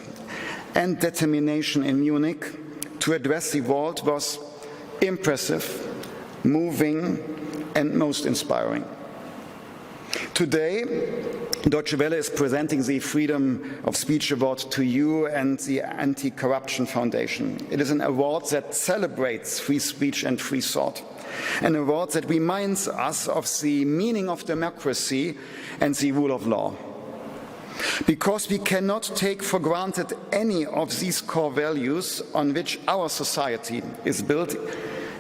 and determination in Munich to address the world was impressive, moving, and most inspiring. Today, Deutsche Welle is presenting the Freedom of Speech Award to you and the Anti-Corruption Foundation. It is an award that celebrates free speech and free thought, an award that reminds us of the meaning of democracy and the rule of law. Because we cannot take for granted any of these core values on which our society is built,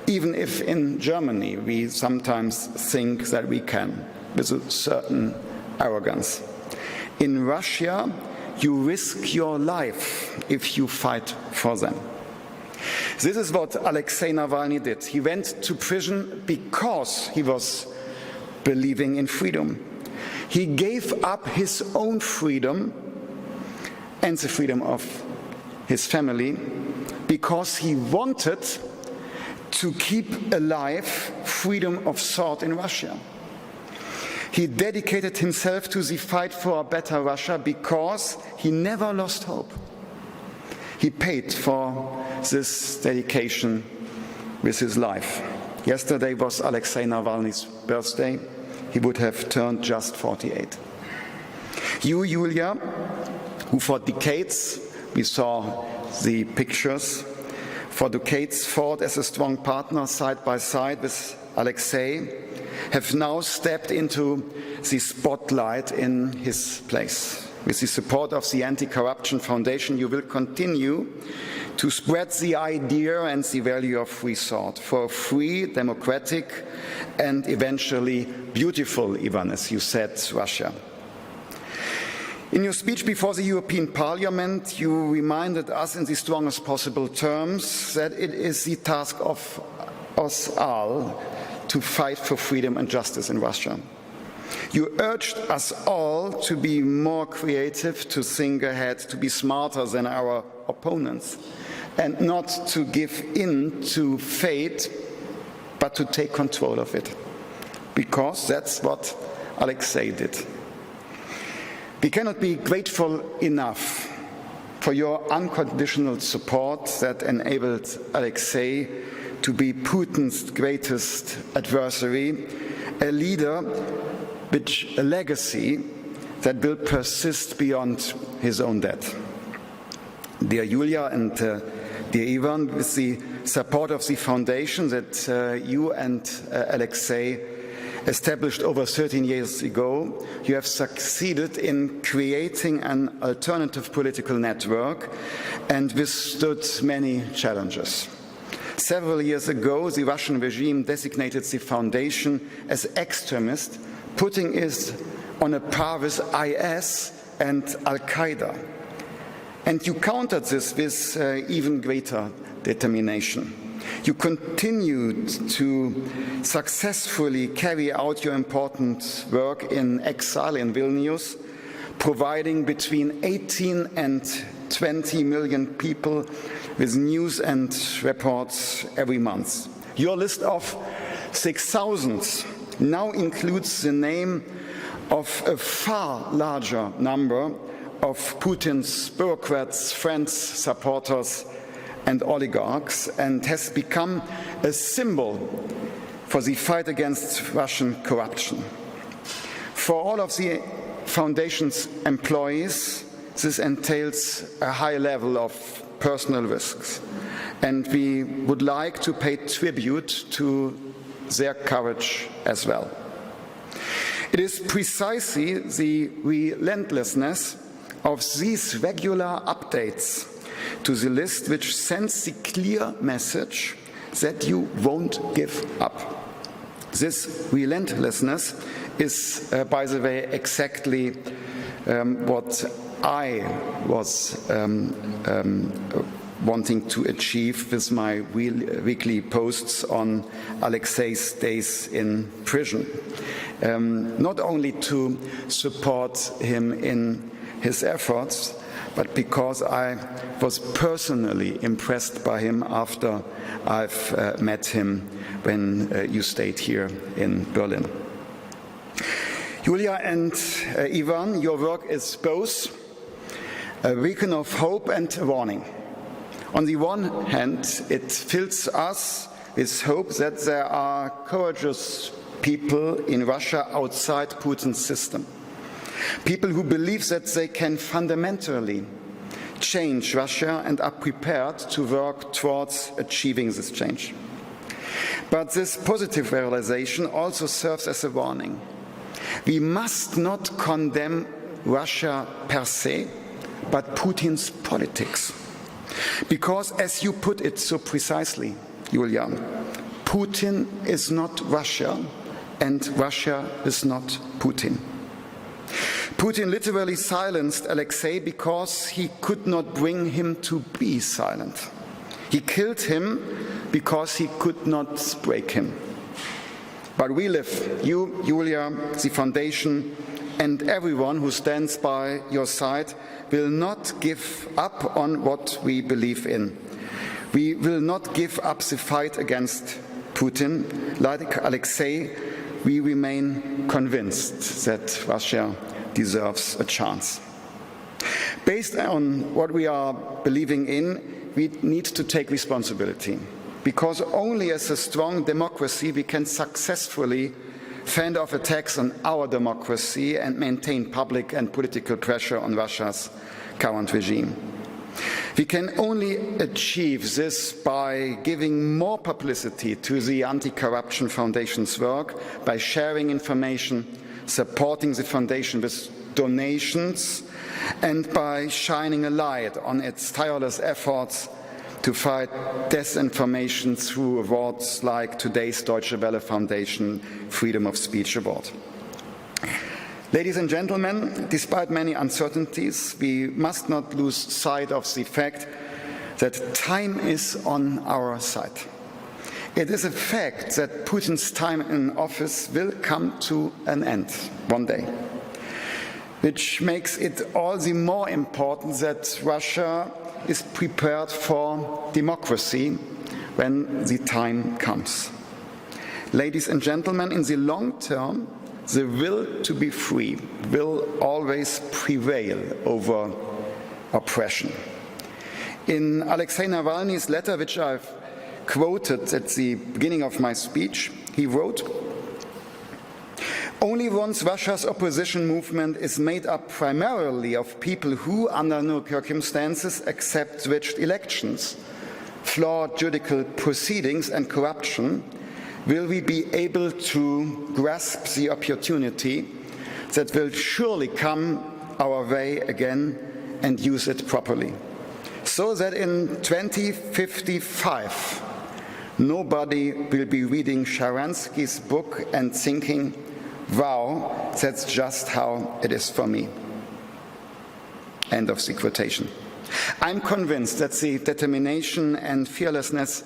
even if in Germany we sometimes think that we can, with a certain arrogance. In Russia, you risk your life if you fight for them. This is what Alexei Navalny did. He went to prison because he was believing in freedom. He gave up his own freedom and the freedom of his family because he wanted to keep alive freedom of thought in Russia. He dedicated himself to the fight for a better Russia because he never lost hope. He paid for this dedication with his life. Yesterday was Alexei Navalny's birthday. He would have turned just 48. You, Yulia, who for decades, we saw the pictures, for decades fought as a strong partner side by side with Alexei, have now stepped into the spotlight in his place. With the support of the Anti-Corruption Foundation, you will continue to spread the idea and the value of free thought for a free, democratic, and eventually beautiful, even as you said, Russia. In your speech before the European Parliament, you reminded us in the strongest possible terms that it is the task of us all to fight for freedom and justice in Russia. You urged us all to be more creative, to think ahead, to be smarter than our opponents, and not to give in to fate, but to take control of it. Because that's what Alexei did. We cannot be grateful enough for your unconditional support that enabled Alexei to be Putin's greatest adversary, a leader with a legacy that will persist beyond his own death. Dear Yulia and dear Ivan, with the support of the foundation that you and Alexei established over 13 years ago, you have succeeded in creating an alternative political network and withstood many challenges. Several years ago, the Russian regime designated the foundation as extremist, putting it on a par with IS and Al-Qaeda. And you countered this with even greater determination. You continued to successfully carry out your important work in exile in Vilnius, providing between 18 and 20 million people with news and reports every month. Your list of 6,000 now includes the name of a far larger number of Putin's bureaucrats, friends, supporters, and oligarchs, and has become a symbol for the fight against Russian corruption. For all of the foundation's employees, this entails a high level of personal risks, and we would like to pay tribute to their courage as well. It is precisely the relentlessness of these regular updates to the list which sends the clear message that you won't give up. This relentlessness is, by the way, exactly what I was wanting to achieve with my weekly posts on Alexei's days in prison. Not only to support him in his efforts, but because I was personally impressed by him after I've met him when you stayed here in Berlin. Yulia and Ivan, your work is both a beacon of hope and a warning. On the one hand, it fills us with hope that there are courageous people in Russia outside Putin's system. People who believe that they can fundamentally change Russia and are prepared to work towards achieving this change. But this positive realization also serves as a warning. We must not condemn Russia per se, but Putin's politics. Because, as you put it so precisely, Yulia, Putin is not Russia, and Russia is not Putin. Putin literally silenced Alexei because he could not bring him to be silent. He killed him because he could not break him. But we live, you, Yulia, the foundation, and everyone who stands by your side will not give up on what we believe in. We will not give up the fight against Putin. Like Alexei, we remain convinced that Russia deserves a chance. Based on what we are believing in, we need to take responsibility, because only as a strong democracy we can successfully fend off attacks on our democracy and maintain public and political pressure on Russia's current regime. We can only achieve this by giving more publicity to the Anti-Corruption Foundation's work, by sharing information, supporting the foundation with donations, and by shining a light on its tireless efforts to fight disinformation through awards like today's Deutsche Welle Foundation Freedom of Speech Award. Ladies and gentlemen, despite many uncertainties, we must not lose sight of the fact that time is on our side. It is a fact that Putin's time in office will come to an end one day, which makes it all the more important that Russia is prepared for democracy when the time comes. Ladies and gentlemen, in the long term, the will to be free will always prevail over oppression. In Alexei Navalny's letter, which I've quoted at the beginning of my speech, he wrote, "Only once Russia's opposition movement is made up primarily of people who, under no circumstances, accept switched elections, flawed judicial proceedings and corruption, will we be able to grasp the opportunity that will surely come our way again and use it properly, so that in 2055 nobody will be reading Sharansky's book and thinking, 'Wow, that's just how it is for me.'" End of the quotation. I'm convinced that the determination and fearlessness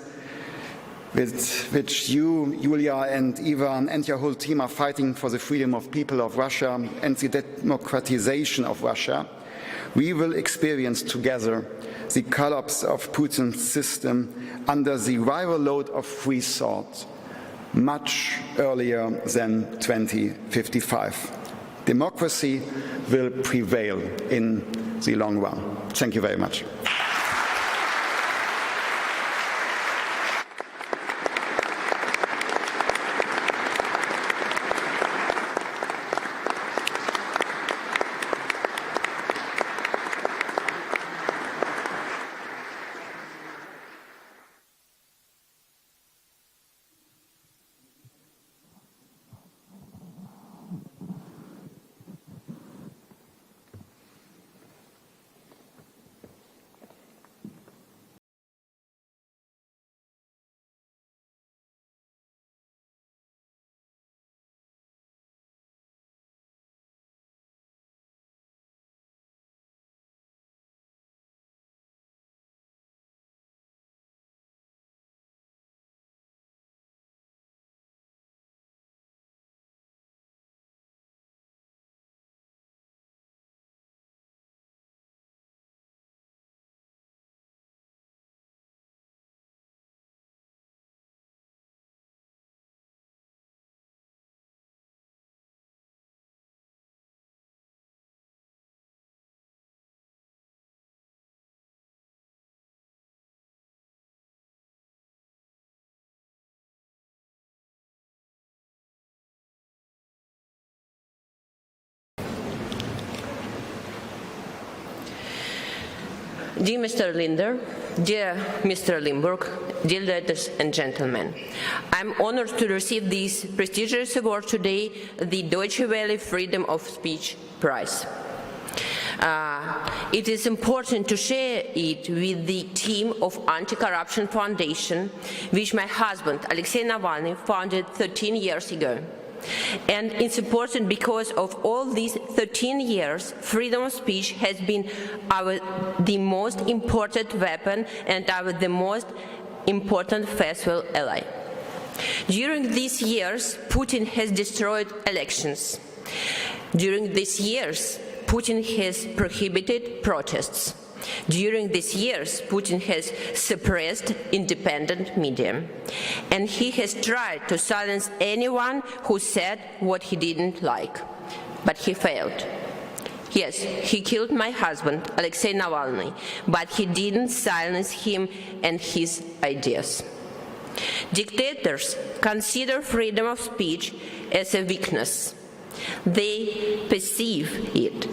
with which you, Yulia and Ivan, and your whole team are fighting for the freedom of people of Russia and the democratization of Russia, we will experience together the collapse of Putin's system under the viral load of free thought much earlier than 2055. Democracy will prevail in the long run. Thank you very much. Dear Mr. Lindner, dear Mr. Limburg, dear ladies and gentlemen, I'm honored to receive this prestigious award today, the Deutsche Welle Freedom of Speech Prize. It is important to share it with the team of Anti-Corruption Foundation, which my husband, Alexei Navalny, founded 13 years ago. And it's important because of all these 13 years, freedom of speech has been the most important weapon and the most important faithful ally. During these years, Putin has destroyed elections. During these years, Putin has prohibited protests. During these years, Putin has suppressed independent media, and he has tried to silence anyone who said what he didn't like, but he failed. Yes, he killed my husband, Alexei Navalny, but he didn't silence him and his ideas. Dictators consider freedom of speech as a weakness. They perceive it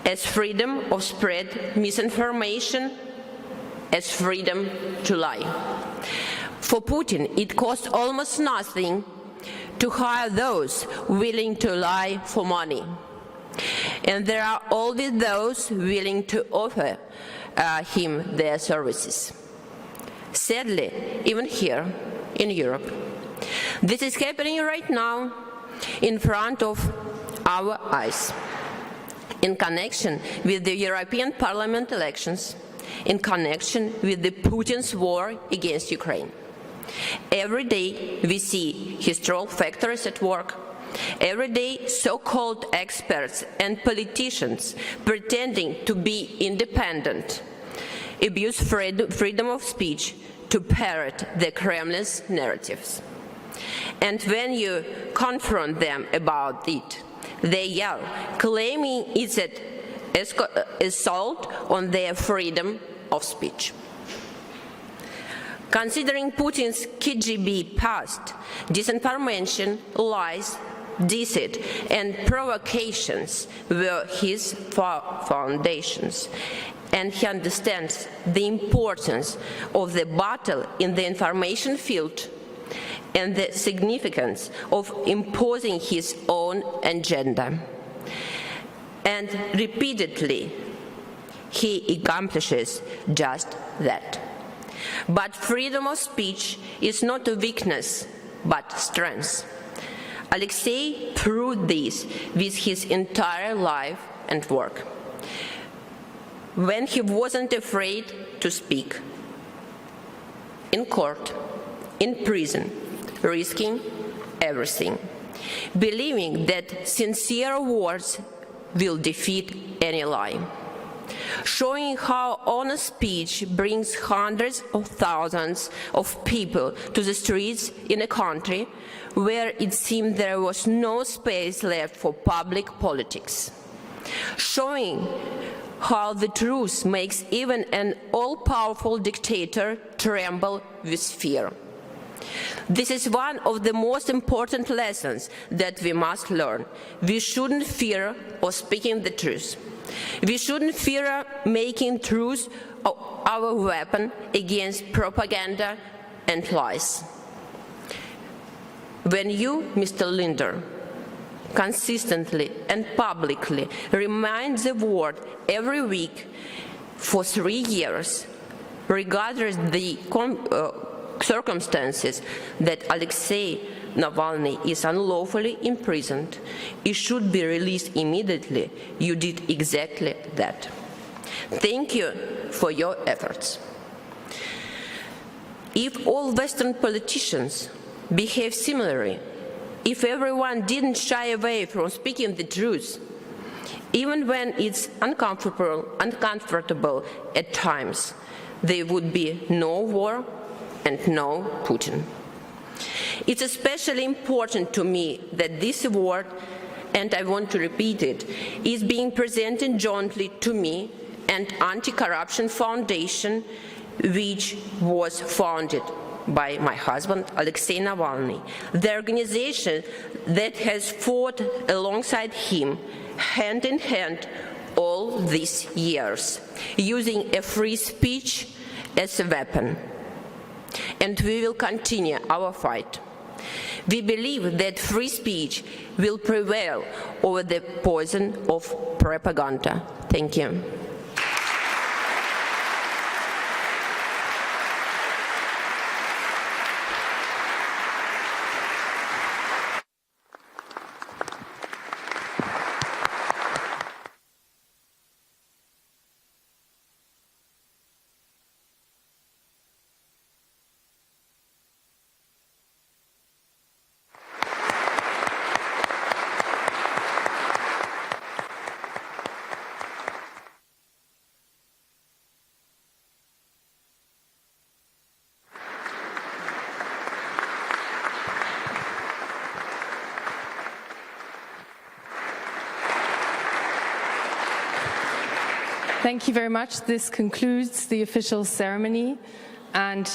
as freedom of spread misinformation, as freedom to lie. For Putin, it costs almost nothing to hire those willing to lie for money. And there are always those willing to offer him their services. Sadly, even here in Europe, this is happening right now in front of our eyes, in connection with the European Parliament elections, in connection with the Putin's war against Ukraine. Every day we see his troll factories at work. Every day so-called experts and politicians pretending to be independent abuse freedom of speech to parrot the Kremlin's narratives. And when you confront them about it, they yell, claiming it's an assault on their freedom of speech. Considering Putin's KGB past, disinformation, lies, deceit, and provocations were his foundations, and he understands the importance of the battle in the information field and the significance of imposing his own agenda. And repeatedly, he accomplishes just that. But freedom of speech is not a weakness, but strength. Alexei proved this with his entire life and work. When he wasn't afraid to speak, in court, in prison, risking everything, believing that sincere words will defeat any lie, showing how honest speech brings hundreds of thousands of people to the streets in a country where it seemed there was no space left for public politics, showing how the truth makes even an all-powerful dictator tremble with fear. This is one of the most important lessons that we must learn. We shouldn't fear of speaking the truth. We shouldn't fear making truth our weapon against propaganda and lies. When you, Mr. Lindner, consistently and publicly remind the world every week for 3 years, regardless the circumstances, that Alexei Navalny is unlawfully imprisoned, he should be released immediately. You did exactly that. Thank you for your efforts. If all Western politicians behave similarly, if everyone didn't shy away from speaking the truth, even when it's uncomfortable at times, there would be no war and no Putin. It's especially important to me that this award, and I want to repeat it, is being presented jointly to me and Anti-Corruption Foundation, which was founded by my husband, Alexei Navalny, the organization that has fought alongside him, hand in hand, all these years, using a free speech as a weapon. And we will continue our fight. We believe that free speech will prevail over the poison of propaganda. Thank you. Thank you very much. This concludes the official ceremony, and